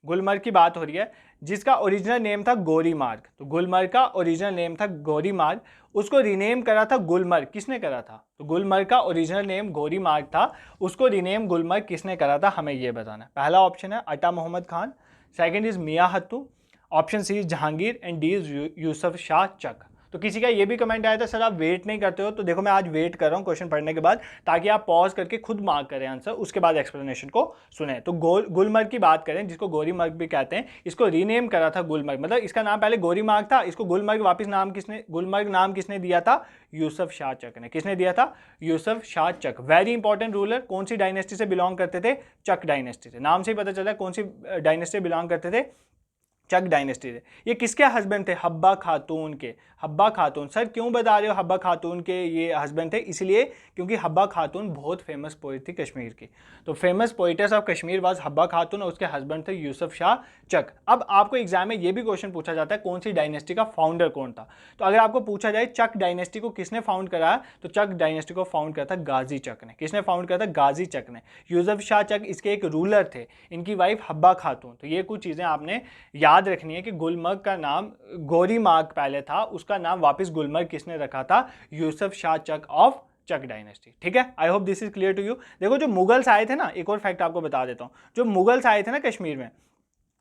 [SPEAKER 1] गुलमर्ग की बात हो रही है, जिसका ओरिजिनल नेम था गोरीमार्ग। तो गुलमर्ग का ओरिजिनल नेम था गोरीमार्ग, उसको रीनेम करा था गुलमर्ग। किसने करा था? तो गुलमर्ग का ओरिजिनल नेम गोरीमार्ग था, उसको रीनेम गुलमर्ग किसने करा था, हमें ये बताना है। पहला ऑप्शन है Ata Mohammad Khan, second is Miyan Hattu, option C is Jahangir and D is Yusuf Shah Chak. तो किसी का ये भी कमेंट आया था सर आप वेट नहीं करते हो, तो देखो मैं आज वेट कर रहा हूँ क्वेश्चन पढ़ने के बाद, ताकि आप पॉज करके खुद मार्क करें आंसर, उसके बाद एक्सप्लेनेशन को सुने। तो गुलमर्ग की बात करें, जिसको गोरीमर्ग भी कहते हैं, इसको रीनेम करा था गुलमर्ग, मतलब इसका नाम पहले गोरीमार्ग था, इसको गुलमर्ग वापस गुलमर्ग नाम किसने दिया था? यूसुफ शाह चक ने। किसने दिया था? यूसुफ शाह चक। वेरी इंपॉर्टेंट रूलर, कौन सी डायनेस्टी से बिलोंग करते थे? चक डायनेस्टी से। नाम से ही पता चला है कौन सी डायनेस्टी से बिलोंग करते थे, चक डायनेस्टी थे। ये किसके हस्बैंड थे? हब्बा खातून के। हब्बा खातून, सर क्यों बता रहे हो हब्बा खातून के ये हस्बैंड थे? इसलिए क्योंकि हब्बा खातून बहुत फेमस पोइट थी कश्मीर की। तो famous poetess of Kashmir was Habba खातून, और उसके हस्बैंड थे यूसुफ शाह चक। अब आपको एग्जाम में ये भी क्वेश्चन पूछा जाता है कौन सी डायनेस्टी का फाउंडर कौन था। तो अगर आपको पूछा जाए चक डायनेस्टी को किसने फाउंड करा, तो चक डायनेस्टी को फाउंड करा था गाजी चक ने। किसने फाउंड करा था? गाजी चक ने। यूसुफ शाह चक इसके एक रूलर थे, इनकी वाइफ हब्बा खातून। तो ये कुछ चीज़ें आपने याद रखनी है कि गुलमर्ग का नाम गोरीमार्ग पहले था, उसका नाम वापस गुलमर्ग किसने रखा था? यूसुफ शाह चक ऑफ चक डायनेस्टी, ठीक है। I hope this is clear to you. देखो जो मुगल्स आए थे ना, एक और फैक्ट आपको बता देता हूं, जो मुगल्स आए थे ना कश्मीर में,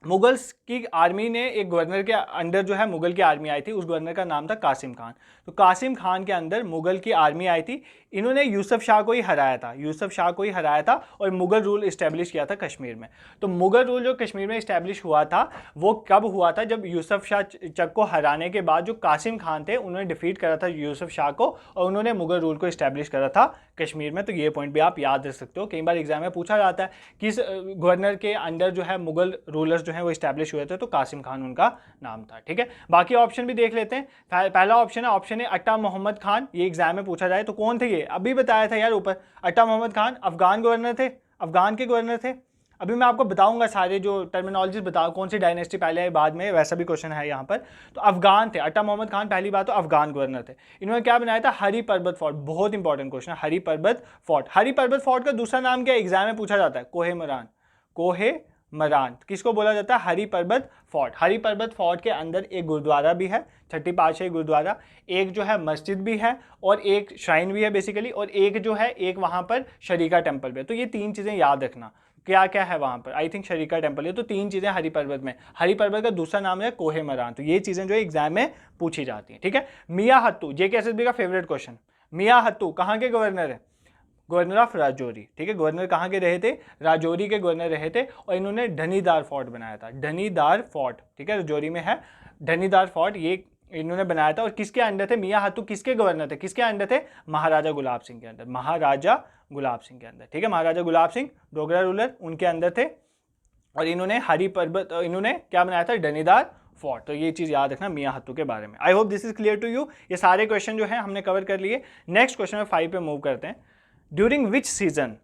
[SPEAKER 1] मुगल्स की आर्मी ने एक गवर्नर के अंडर जो है मुगल की आर्मी आई थी, उस गवर्नर का नाम था कासिम खान। तो कासिम खान के अंदर मुगल की आर्मी आई थी, इन्होंने यूसुफ शाह को ही हराया था, यूसुफ शाह को ही हराया था और मुगल रूल इस्टेब्लिश किया था कश्मीर में। तो मुगल रूल जो कश्मीर में इस्टेब्लिश हुआ था वो कब हुआ था? जब यूसुफ शाह चक को हराने के बाद जो कासिम खान थे उन्होंने डिफीट करा था यूसुफ शाह को, और उन्होंने मुगल रूल को इस्टेब्लिश करा था कश्मीर में। तो ये पॉइंट भी आप याद रख सकते हो, कई बार एग्जाम में पूछा जाता है किस गवर्नर के अंडर जो है मुगल रूलर्स जो है वो इस्टेब्लिश हुए थे, तो कासिम खान उनका नाम था, ठीक है। बाकी ऑप्शन भी देख लेते हैं। पहला ऑप्शन है, ऑप्शन ए अता मोहम्मद खान। ये एग्जाम में पूछा जाए तो कौन थे ये? अभी बताया था यार ऊपर, अता मोहम्मद खान अफगान गवर्नर थे, अफगान के गवर्नर थे। अभी मैं आपको बताऊंगा सारे जो टर्मिनोलॉजीज बताओ कौन सी डायनेस्टी पहले है बाद में, वैसा भी क्वेश्चन है यहाँ पर। तो अफगान थे, अता मोहम्मद खान पहली बात तो अफगान गवर्नर थे। इन्होंने क्या बनाया था? हरी पर्वत फोर्ट। बहुत इंपॉर्टेंट क्वेश्चन है, हरी पर्वत फोर्ट। हरी पर्वत फोर्ट का दूसरा नाम क्या एग्जाम में पूछा जाता है? कोहे मरान। कोहे मरान किसको बोला जाता है? हरी पर्वत फोर्ट। हरी पर्वत फोर्ट के अंदर एक गुरुद्वारा भी है, छठी पातशाही गुरुद्वारा, एक जो है मस्जिद भी है और एक श्राइन भी है बेसिकली, और एक जो है एक वहाँ पर शरीका टेम्पल भी है। तो ये 3 चीज़ें याद रखना, क्या क्या है वहाँ पर। आई थिंक शरीका टेम्पल है। तो 3 चीज़ें हरी पर्वत में। हरी पर्वत का दूसरा नाम है कोहे मरान। तो ये चीज़ें जो है एग्जाम में पूछी जाती हैं, ठीक है। मियां हत्तू, JKSSB का फेवरेट क्वेश्चन। मियां हत्तू कहाँ के गवर्नर है? गवर्नर ऑफ राजौरी, ठीक है। गवर्नर कहाँ के रहे थे? राजौरी के गवर्नर रहे थे, और इन्होंने धनीदार फोर्ट बनाया था। धनीदार फोर्ट, ठीक है, राजौरी में है धनीदार फोर्ट, ये इन्होंने बनाया था। और किसके अंडर थे? मियां हत्तू किसके गवर्नर थे? किसके अंडर थे? महाराजा गुलाब सिंह के अंदर। महाराजा गुलाब सिंह के अंदर, ठीक है। महाराजा गुलाब सिंह डोगरा रूलर, उनके अंदर थे। और इन्होंने हरी पर्वत, इन्होंने क्या बनाया था? धनीदार फोर्ट। तो ये चीज़ याद रखना मियाँ हत्तू के बारे में। I hope this is clear to you. ये सारे क्वेश्चन जो है हमने कवर कर लिए। नेक्स्ट क्वेश्चन में 5 पे मूव करते हैं। ड्यूरिंग विच सीजन,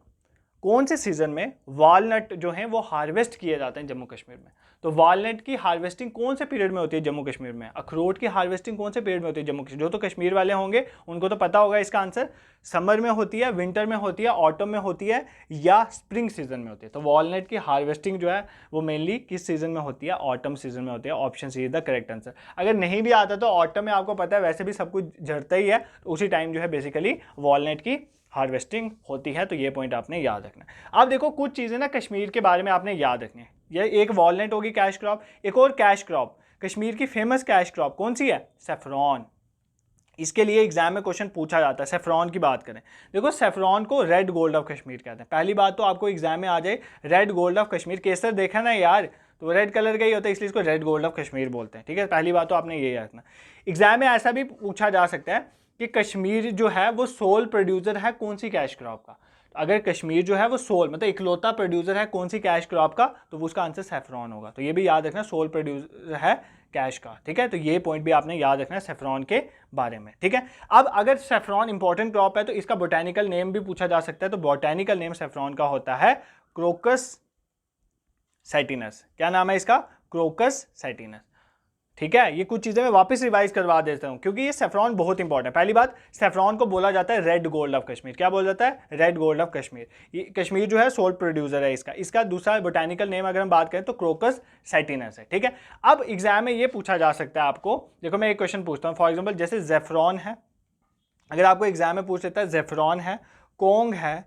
[SPEAKER 1] कौन से सीजन में वॉलनट जो है वो हार्वेस्ट किए जाते हैं जम्मू कश्मीर में? तो वॉलनट की हार्वेस्टिंग कौन से पीरियड में होती है जम्मू कश्मीर में? अखरोट की हार्वेस्टिंग कौन से पीरियड में होती है जम्मू कश्मीर? जो तो कश्मीर वाले होंगे उनको तो पता होगा इसका आंसर। समर में होती है, विंटर में होती है, ऑटम में होती है या स्प्रिंग सीजन में होती है? तो वॉलनट की हार्वेस्टिंग जो है वो मेनली किस सीजन में होती है? ऑटम सीजन में होती है। Option C is the correct answer. अगर नहीं भी आता तो ऑटम में आपको पता है वैसे भी सब कुछ झड़ता ही है, तो उसी टाइम जो है बेसिकली वॉलनट की हार्वेस्टिंग होती है। तो ये पॉइंट आपने याद रखना है। अब देखो कुछ चीज़ें ना कश्मीर के बारे में आपने याद रखनी है। ये एक वॉलनट होगी कैश क्रॉप, एक और कैश क्रॉप, कश्मीर की फेमस कैश क्रॉप कौन सी है? सेफ्रॉन। इसके लिए एग्जाम में क्वेश्चन पूछा जाता है। सेफ्रॉन की बात करें, देखो सेफ्रॉन को रेड गोल्ड ऑफ कश्मीर कहते हैं। पहली बात तो आपको एग्जाम में आ जाए रेड गोल्ड ऑफ कश्मीर। केसर देखा ना यार, तो रेड कलर का ही होता है, इसलिए इसको रेड गोल्ड ऑफ कश्मीर बोलते हैं। ठीक है, पहली बात तो आपने ये रखना। एग्जाम में ऐसा भी पूछा जा सकता है कि कश्मीर जो है वो सोल प्रोड्यूसर है कौन सी कैश क्रॉप का? अगर कश्मीर जो है वो सोल मतलब इकलौता प्रोड्यूसर है कौन सी कैश क्रॉप का, तो उसका आंसर सेफ्रॉन होगा। तो ये भी याद रखना, सोल प्रोड्यूसर है कैश का। ठीक है, तो ये पॉइंट भी आपने याद रखना है सेफ्रॉन के बारे में। ठीक है, अब अगर सेफ्रॉन इंपॉर्टेंट क्रॉप है तो इसका बोटेनिकल नेम भी पूछा जा सकता है। तो बोटेनिकल नेम सेफ्रॉन का होता है क्रोकस सैटिनस। क्या नाम है इसका? क्रोकस सैटिनस। ठीक है, ये कुछ चीज़ें मैं वापस रिवाइज करवा देता हूँ क्योंकि ये सेफ्रॉन बहुत इंपॉर्टेंट है। पहली बात, सेफ्रॉन को बोला जाता है रेड गोल्ड ऑफ कश्मीर। क्या बोला जाता है? Red gold of Kashmir. ये कश्मीर जो है सोल प्रोड्यूसर है इसका दूसरा बोटेनिकल नेम अगर हम बात करें तो क्रोकस सैटिनस है। ठीक है, अब एग्जाम में ये पूछा जा सकता है आपको। देखो मैं एक क्वेश्चन पूछता हूँ, फॉर एग्जाम्पल जैसे जेफ्रॉन है, अगर आपको एग्जाम में पूछ लेता है जेफ्रॉन है, कोंग है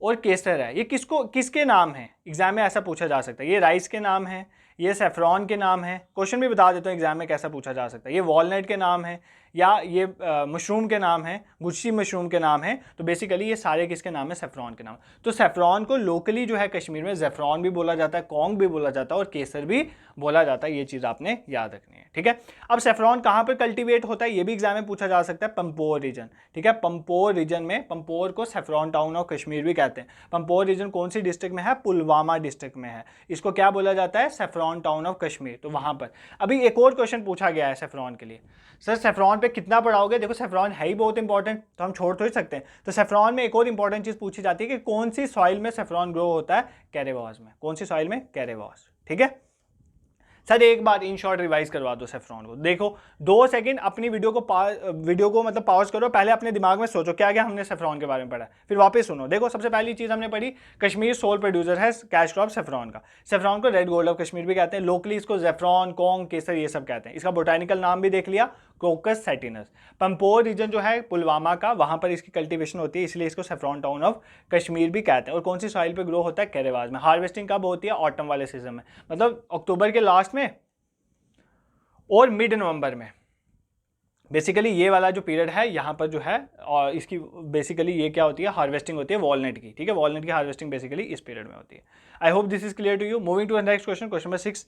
[SPEAKER 1] और केसर है, ये किसके नाम है? एग्जाम में ऐसा पूछा जा सकता है। ये राइस के नाम है, ये सेफ्रॉन के नाम है। क्वेश्चन भी बता देता हूँ एग्जाम में कैसा पूछा जा सकता है। ये वॉलनट के नाम है या ये मशरूम के नाम है, गुच्छी मशरूम के नाम है। तो बेसिकली ये सारे किसके नाम है? सेफ्रॉन के नाम। तो सेफ्रॉन को लोकली जो है कश्मीर में जेफ्रॉन भी बोला जाता है, कोंग भी बोला जाता है और केसर भी बोला जाता है। ये चीज़ आपने याद रखनी है। ठीक है, अब सेफ्रॉन कहाँ पर कल्टिवेट होता है ये भी एग्जाम में पूछा जा सकता है। पंपोर रीजन। ठीक है, पंपोर रीजन में, पंपोर को सेफ्रॉन टाउन ऑफ कश्मीर भी कहते हैं। पंपोर रीजन कौन सी डिस्ट्रिक्ट में है? पुलवामा डिस्ट्रिक्ट में है। इसको क्या बोला जाता है? Saffron town of Kashmir. तो वहां पर अभी एक और क्वेश्चन पूछा गया है सेफ्रॉन के लिए, सर सेफ्रॉन पे कितना पढ़ाओगे? देखो सेफ्रॉन है ही बहुत इंपॉर्टेंट, तो हम छोड़ तो ही सकते हैं। तो सेफ्रॉन में एक और इंपॉर्टेंट चीज पूछी जाती है कि कौन सी सॉइल में सेफ्रॉन ग्रो होता है? कैरेवास में। कौन सी सॉइल में? कैरेवास। ठीक है सर, एक बार इन शॉर्ट रिवाइज करवा दो सेफ्रॉन को। देखो 2 सेकंड अपनी वीडियो को मतलब पॉज करो, पहले अपने दिमाग में सोचो क्या क्या हमने सेफ्रॉन के बारे में पढ़ा, फिर वापस सुनो। देखो सबसे पहली चीज हमने पढ़ी, कश्मीर सोल प्रोड्यूसर है कैश क्रॉप सेफ्रॉन का। सेफ्रॉन को रेड गोल्ड ऑफ कश्मीर भी कहते हैं, लोकली इसको जेफ्रॉन, कोंग, केसर ये सब कहते हैं। इसका बोटेनिकल नाम भी देख लिया, क्रोकस सैटिनस। पंपोर रीजन जो है पुलवामा का, वहां पर इसकी कल्टीवेशन होती है, इसलिए इसको सेफ्रॉन टाउन ऑफ कश्मीर भी कहते हैं। और कौन सी सॉइल पे ग्रो होता है? कैरेवास में। हार्वेस्टिंग कब होती है? ऑटम वाले सीजन में, मतलब अक्टूबर के लास्ट में और मिड नवंबर में। बेसिकली ये वाला जो पीरियड है यहाँ पर जो है, और इसकी बेसिकली ये क्या होती है? हार्वेस्टिंग होती है वॉलनट की। ठीक है, वॉलनट की हार्वेस्टिंग बेसिकली इस पीरियड में होती है। I hope this is clear to you. Moving to next question, question number 6,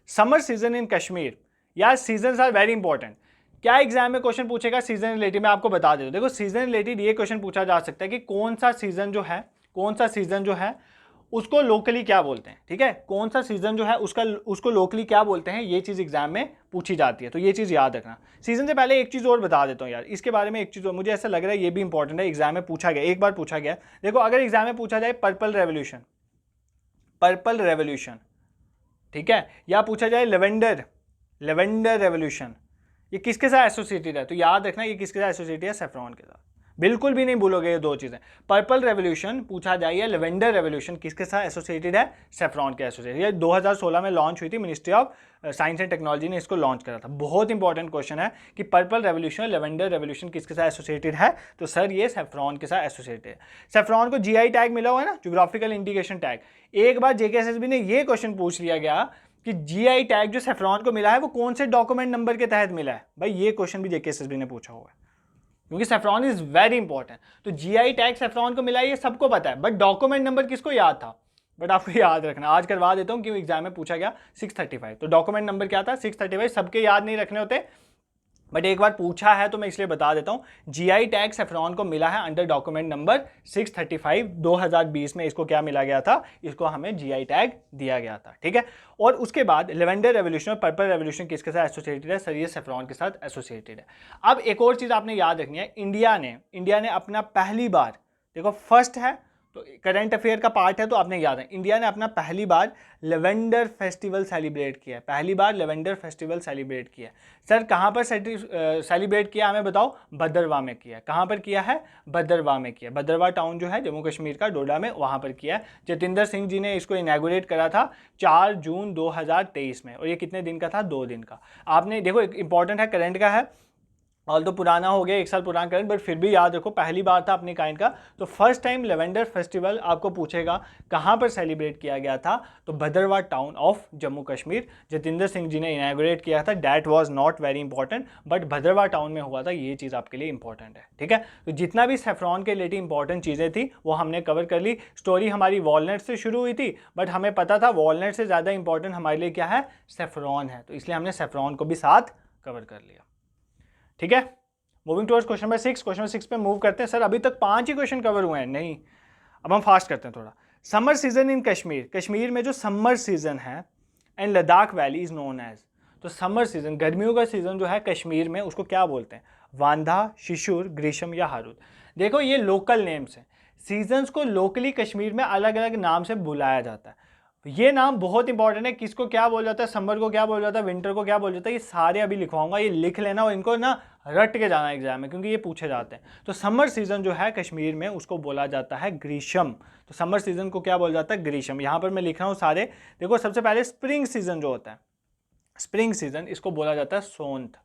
[SPEAKER 1] summer season in Kashmir. यार सीजन आर वेरी इंपॉर्टेंट। क्या एग्जाम में क्वेश्चन पूछेगा सीजन रिलेटेड? मैं आपको बता देता हूँ। देखो सीजन रिलेटेड ये क्वेश्चन पूछा जा सकता है कि कौन सा सीजन जो है उसको लोकली क्या बोलते हैं। ठीक है, कौन सा सीजन जो है उसको लोकली क्या बोलते हैं, ये चीज़ एग्जाम में पूछी जाती है। तो ये चीज़ याद रखना। सीजन से पहले एक चीज़ और बता देता हूँ यार, इसके बारे में एक चीज़ और मुझे ऐसा लग रहा है ये भी इंपॉर्टेंट है, एग्जाम में पूछा गया, एक बार पूछा गया। देखो अगर एग्जाम में पूछा जाए पर्पल रेवोल्यूशन, ठीक है, या पूछा जाए लेवेंडर रेवोल्यूशन, ये किसके साथ एसोसिएटेड है? तो याद रखना ये किसके साथ एसोसिएटेड है? सेफ्रॉन के साथ। बिल्कुल भी नहीं भूलोगे ये दो चीजें। पर्पल रेवोल्यूशन पूछा जाए या लेवेंडर रेवोल्यूशन किसके साथ एसोसिएटेड है? सेफ्रॉन के एसोसिएटेड। ये 2016 में लॉन्च हुई थी, ministry of science and technology ने इसको लॉन्च करा था। बहुत इंपॉर्टेंट क्वेश्चन है कि पर्पल रेवोल्यूशन और लेवेंडर रेवोल्यूशन किसके साथ एसोसिएटेड है? तो सर ये सेफ्रॉन के साथ एसोसिएटेड है। सेफ्रॉन को जीआई टैग मिला हुआ है ना, ज्योग्राफिकल इंडिकेशन टैग। एक बार जेकेएसएसबी ने ये क्वेश्चन पूछ लिया गया कि जीआई टैग जो सेफ्रॉन को मिला है वो कौन से डॉक्यूमेंट नंबर के तहत मिला है? भाई ये क्वेश्चन भी जेकेएसएसबी ने पूछा हुआ है, क्योंकि सेफ्रॉन इज वेरी इंपॉर्टेंट। तो जीआई टैग सेफ्रॉन को मिला है ये सबको पता है, बट डॉक्यूमेंट नंबर किसको याद था? बट आपको याद रखना, आज करवा देता हूँ, क्योंकि एग्जाम में पूछा गया 635। तो डॉक्यूमेंट नंबर क्या था? 635। सबके याद नहीं रखने होते, बट एक बार पूछा है तो मैं इसलिए बता देता हूँ, जीआई टैग सेफ्रॉन को मिला है अंडर डॉक्यूमेंट नंबर 635 2020 में। इसको क्या मिला गया था, इसको हमें जीआई टैग दिया गया था, ठीक है। और उसके बाद लेवेंडर रेवोल्यूशन और पर्पल रेवोल्यूशन किसके साथ एसोसिएटेड है सर, ये सेफ्रॉन के साथ एसोसिएटेड है। अब एक और चीज आपने याद रखनी है, इंडिया ने अपना पहली बार, देखो फर्स्ट है तो करंट अफेयर का पार्ट है तो आपने याद है, इंडिया ने अपना पहली बार लेवेंडर फेस्टिवल सेलिब्रेट किया है, पहली बार लेवेंडर फेस्टिवल सेलिब्रेट किया है। सर कहाँ पर सेलिब्रेट किया हमें बताओ, भद्रवाह में किया है। कहाँ पर किया है, भद्रवाह में किया। भद्रवाह टाउन जो है जम्मू कश्मीर का, डोडा में, वहाँ पर किया है। जतिंदर सिंह जी ने इसको इनैगोरेट करा था 4 जून 2023 में, और ये कितने दिन का था, 2 दिन का। आपने देखो इंपॉर्टेंट है, करंट का है, ऑल तो पुराना हो गया, 1 साल पुराना करंट, बट फिर भी याद रखो पहली बार था अपनी काइंड का। तो फर्स्ट टाइम लेवेंडर फेस्टिवल आपको पूछेगा कहाँ पर सेलिब्रेट किया गया था, तो भद्रवाह टाउन ऑफ जम्मू कश्मीर, जतिंदर सिंह जी ने इनैगोरेट किया था। That was not very important, but Bhaderwah town में हुआ था, ये चीज़ आपके लिए इंपॉर्टेंट है, ठीक है। तो जितना भी सेफ्रॉन के रिलेटेड इंपॉर्टेंट चीज़ें थी वो हमने कवर कर ली। स्टोरी हमारी वॉलनट से शुरू हुई थी, बट हमें पता था वॉलनट से ज़्यादा इंपॉर्टेंट हमारे लिए क्या है, सेफ्रॉन है, तो इसलिए हमने सेफ्रॉन को भी साथ कवर कर लिया, ठीक है। Moving towards question number 6, question number 6 पे मूव करते हैं। सर अभी तक 5 ही क्वेश्चन कवर हुए हैं, नहीं, अब हम फास्ट करते हैं थोड़ा। Summer season in Kashmir, Kashmir में जो समर सीजन है and Ladakh valley is known as, तो समर सीजन गर्मियों का सीजन जो है कश्मीर में उसको क्या बोलते हैं, वांधा, शिशुर, ग्रीष्म या हारुद। देखो ये लोकल नेम्स हैं, सीजन्स को लोकली कश्मीर में अलग अलग नाम से बुलाया जाता है। ये नाम बहुत इंपॉर्टेंट है, किसको क्या बोला जाता है, समर को क्या बोला जाता है, विंटर को क्या बोला जाता है, ये सारे अभी लिखवाऊंगा, ये लिख लेना और इनको ना रट के जाना एग्जाम में, क्योंकि ये पूछे जाते हैं। तो समर सीजन जो है कश्मीर में उसको बोला जाता है ग्रीष्म, तो समर सीजन को क्या बोला जाता है, ग्रीष्म। यहाँ पर मैं लिख रहा हूँ सारे, देखो सबसे पहले स्प्रिंग सीजन जो होता है, स्प्रिंग सीजन इसको बोला जाता है सोंत।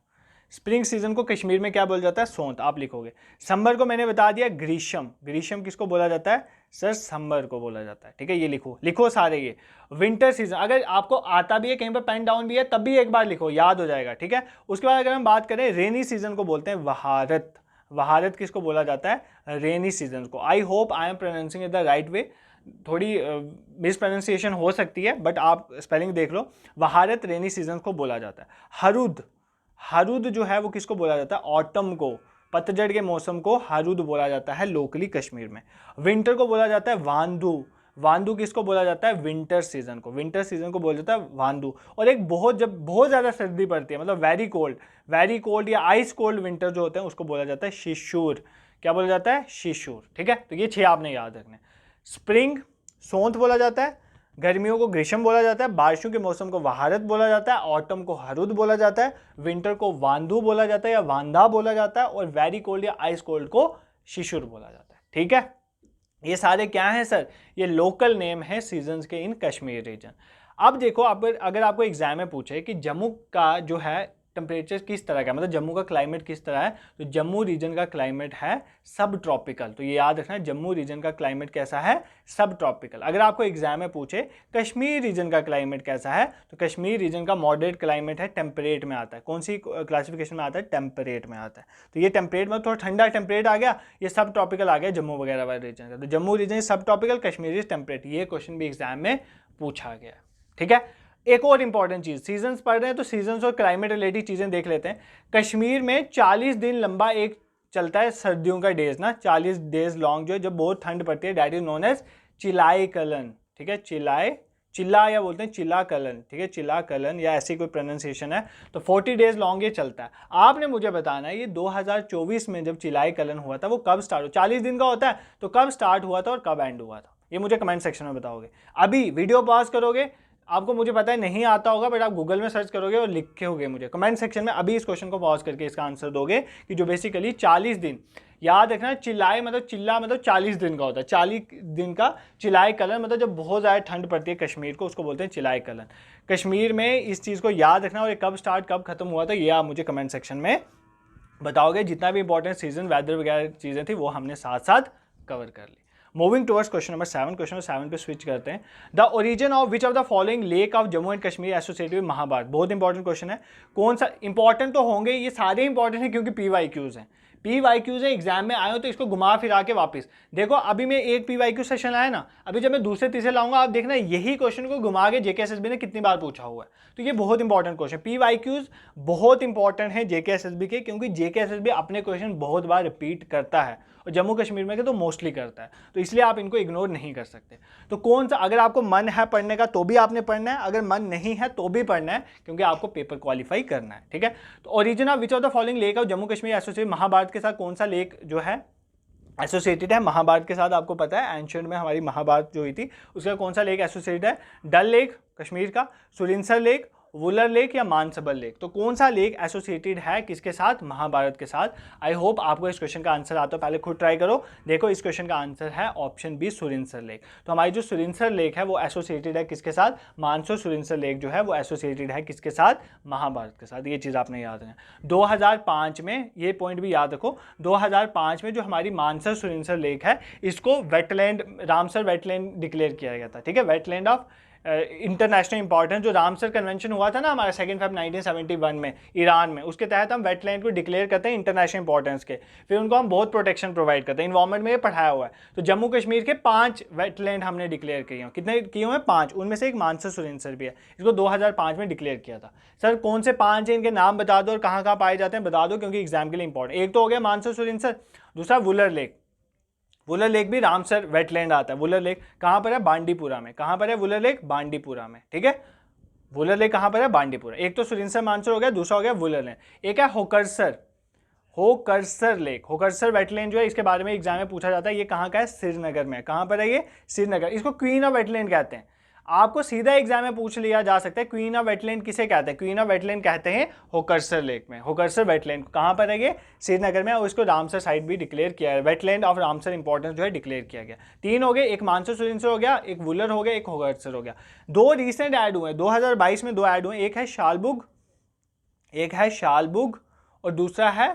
[SPEAKER 1] स्प्रिंग सीजन को कश्मीर में क्या बोला जाता है, सोंत, आप लिखोगे। समर को मैंने बता दिया ग्रीष्म, ग्रीष्म किसको बोला जाता है सर, समर को बोला जाता है, ठीक है, ये लिखो, लिखो सारे ये। विंटर सीजन अगर आपको आता भी है, कहीं पर पेन डाउन भी है, तब भी एक बार लिखो, याद हो जाएगा, ठीक है। उसके बाद अगर हम बात करें रेनी सीजन को बोलते हैं वहारत, वहारत किसको बोला जाता है, रेनी सीजन को। I hope I am pronouncing it the right way, थोड़ी मिस प्रोनाउंसिएशन हो सकती है बट आप स्पेलिंग देख लो। वहारत रेनी सीजन को बोला जाता है। हरुद, हरुद जो है वो किसको बोला जाता है, ऑटम को, पतझड़ के मौसम को हरुद बोला जाता है लोकली कश्मीर में। विंटर को बोला जाता है वांदू, वांदू किसको बोला जाता है, विंटर सीजन को, विंटर सीजन को बोला जाता है वांदू। और एक बहुत, जब बहुत ज़्यादा सर्दी पड़ती है, मतलब वेरी कोल्ड या आइस कोल्ड विंटर जो होते हैं उसको बोला जाता है शिशुर, क्या बोला जाता है, शिशुर, ठीक है। तो ये 6 आपने याद रखने। स्प्रिंग सोंत बोला जाता है, गर्मियों को ग्रीष्म बोला जाता है, बारिशों के मौसम को वहारत बोला जाता है, ऑटम को हरुद बोला जाता है, विंटर को वांदू बोला जाता है या वांदा बोला जाता है, और वेरी कोल्ड या आइस कोल्ड को शिशुर बोला जाता है, ठीक है। ये सारे क्या हैं सर, ये लोकल नेम है सीजन्स के इन कश्मीर रीजन। अब देखो अगर आपको एग्जाम में पूछे कि जम्मू का जो है टेम्परेचर किस तरह का, मतलब जम्मू का क्लाइमेट किस तरह है, तो जम्मू रीजन का क्लाइमेट है सब ट्रॉपिकल, तो ये याद रखना है जम्मू रीजन का क्लाइमेट कैसा है, सब ट्रॉपिकल। अगर आपको एग्जाम में पूछे कश्मीर रीजन का क्लाइमेट कैसा है, तो कश्मीर रीजन का मॉडरेट क्लाइमेट है, टेम्परेट में आता है। कौन सी क्लासिफिकेशन में आता है, टेम्परेट में आता है। तो ये टेम्परेट में थोड़ा ठंडा टेम्परेट आ गया, ये सब ट्रॉपिकल आ गया जम्मू वगैरह वाले रीजन का। तो जम्मू रीजन सब ट्रॉपिकल, कश्मीर इज टेम्परेट, ये क्वेश्चन भी एग्जाम में पूछा गया, ठीक है। एक और इंपॉर्टेंट चीज, सीजन्स पढ़ रहे हैं तो सीजन्स और क्लाइमेट रिलेटेड चीजें देख लेते हैं। कश्मीर में 40 दिन लंबा एक चलता है सर्दियों का डेज ना, 40 डेज लॉन्ग जो है, जब बहुत ठंड पड़ती है, that is known as Chillai Kalan, ठीक है, चिल्ला या बोलते हैं चिल्ला कलन, ठीक है, चिल्ला कलन या ऐसी कोई प्रोनाउंसिएशन है। तो 40 डेज लॉन्ग ये चलता है। आपने मुझे बताना है ये 2024 में जब चिलाई कलन हुआ था वो कब स्टार्ट हुआ, 40 दिन का होता है, तो कब स्टार्ट हुआ था और कब एंड हुआ था, ये मुझे कमेंट सेक्शन में बताओगे। अभी वीडियो पॉज करोगे, आपको मुझे पता है नहीं आता होगा, बट आप गूगल में सर्च करोगे और लिखोगे मुझे कमेंट सेक्शन में, अभी इस क्वेश्चन को पॉज करके इसका आंसर दोगे कि जो बेसिकली 40 दिन, याद रखना चिल्लाए मतलब चिल्ला मतलब 40 दिन का होता है, 40 दिन का चिल्लाए कलन मतलब जब बहुत ज़्यादा ठंड पड़ती है कश्मीर को, उसको बोलते हैं चिल्लाए कलन। कश्मीर में इस चीज़ को याद रखना, और ये कब स्टार्ट कब खत्म हुआ था ये आप मुझे कमेंट सेक्शन में बताओगे। जितना भी इंपॉर्टेंट सीजन वेदर वगैरह चीज़ें थी वो हमने साथ साथ कवर कर ली। Moving towards question number 7, question number 7 पे स्विच करते हैं। The origin of which of the following lake of Jammu and Kashmir associated with Mahabharata, बहुत इंपॉर्टेंट क्वेश्चन है। कौन सा, इंपॉर्टेंट तो होंगे, ये सारे इंपॉर्टेंट हैं क्योंकि PYQs हैं, PYQs है, एग्जाम में आए हो तो इसको घुमा फिरा के वापस देखो। अभी मैं एक PYQ सेशन आया ना, अभी जब मैं दूसरे तीसरे लाऊंगा आप देखना यही क्वेश्चन को घुमा के JKSSB ने कितनी बार पूछा हुआ है। तो ये बहुत इंपॉर्टेंट क्वेश्चन, PYQs बहुत इंपॉर्टेंट है JKSSB के, क्योंकि JKSSB अपने क्वेश्चन बहुत बार रिपीट करता है और जम्मू कश्मीर में के तो मोस्टली करता है, तो इसलिए आप इनको इग्नोर नहीं कर सकते। तो कौन सा, अगर आपको मन है पढ़ने का तो भी आपने पढ़ना है, अगर मन नहीं है तो भी पढ़ना है, क्योंकि आपको पेपर क्वालिफाई करना है, ठीक है। तो origin of which of the following lake of Jammu Kashmir associated, Mahabharata के साथ कौन सा लेक जो है एसोसिएटेड है महाभारत के साथ? आपको पता है एंशिएंट में हमारी महाभारत जो हुई थी उसका कौन सा लेक एसोसिएटेड है? डल लेक कश्मीर का, सुरिनसर लेक, वुलर लेक या मानसबर लेक। तो कौन सा लेक एसोसिएटेड है किसके साथ? महाभारत के साथ। आई होप आपको इस क्वेश्चन का आंसर आता हो, पहले खुद ट्राई करो। देखो इस क्वेश्चन का आंसर है ऑप्शन बी, सुरिनसर लेक। तो हमारी जो सुरिनसर लेक है वो एसोसिएटेड है किसके साथ? मानसो सुरिनसर लेक जो है वो एसोसिएटेड है किसके साथ? महाभारत के साथ। ये चीज़ आपने याद रखना। 2005 में ये पॉइंट भी याद रखो, 2005 में जो हमारी मानसर सुरिनसर लेक है इसको वेटलैंड, रामसर वेटलैंड डिक्लेयर किया गया था, ठीक है। वेटलैंड ऑफ इंटरनेशनल इंपॉर्टेंस, जो रामसर कन्वेंशन हुआ था ना हमारा 2 Feb 1971 में ईरान में, उसके तहत हम वेटलैंड को डिक्लेयर करते हैं इंटरनेशनल इंपॉर्टेंस के, फिर उनको हम बहुत प्रोटेक्शन प्रोवाइड करते हैं। इन्वायरमेंट में ये पढ़ाया हुआ है। तो जम्मू कश्मीर के 5 वेटलैंड हमने डिक्लेयर किए हैं। कितने किए हुए हैं? 5। उनमें से एक मानसर सुरिनसर भी है, इसको 2005 में डिक्लेयर किया था। सर कौन से 5 हैं, इनके नाम बता दो और कहाँ कहाँ पाए जाते हैं बता दो, क्योंकि एग्जाम के लिए इंपॉर्टेंट। एक तो हो गया मानसर सुरिनसर, दूसरा वुलर लेक। वुलर लेक भी रामसर वेटलैंड आता है। वुलर लेक कहाँ पर है? बांडीपुरा में। कहाँ पर है वुलर लेक? बांडीपुरा में, ठीक है। वुलर लेक कहाँ पर है? बांडीपुरा। एक तो सुरिनसर मानसर हो गया, दूसरा हो गया वुलर लेक। एक है होकरसर, होकरसर लेक। होकरसर वेटलैंड जो है इसके बारे में एग्जाम में पूछा जाता है, ये कहाँ का है? श्रीनगर में। कहाँ पर है ये? श्रीनगर। इसको क्वीन ऑफ वेटलैंड कहते हैं। आपको सीधा एग्जाम में पूछ लिया जा सकता है क्वीन ऑफ वेटलैंड किसे कहते हैं? क्वीन ऑफ वेटलैंड कहते हैं होकरसर लेक में। होकरसर वेटलैंड कहाँ पर है ये? श्रीनगर में। और इसको रामसर साइट भी डिक्लेयर किया है, वेटलैंड ऑफ रामसर इंपॉर्टेंस जो है डिक्लेयर किया गया। 3 हो गए, एक मानसर सुरिनसर हो गया, एक वुलर हो गया, एक होकरसर हो गया। 2 रिसेंट ऐड हुए, 2022 में 2 ऐड हुए। एक है शालबुग, एक है शालबुग और दूसरा है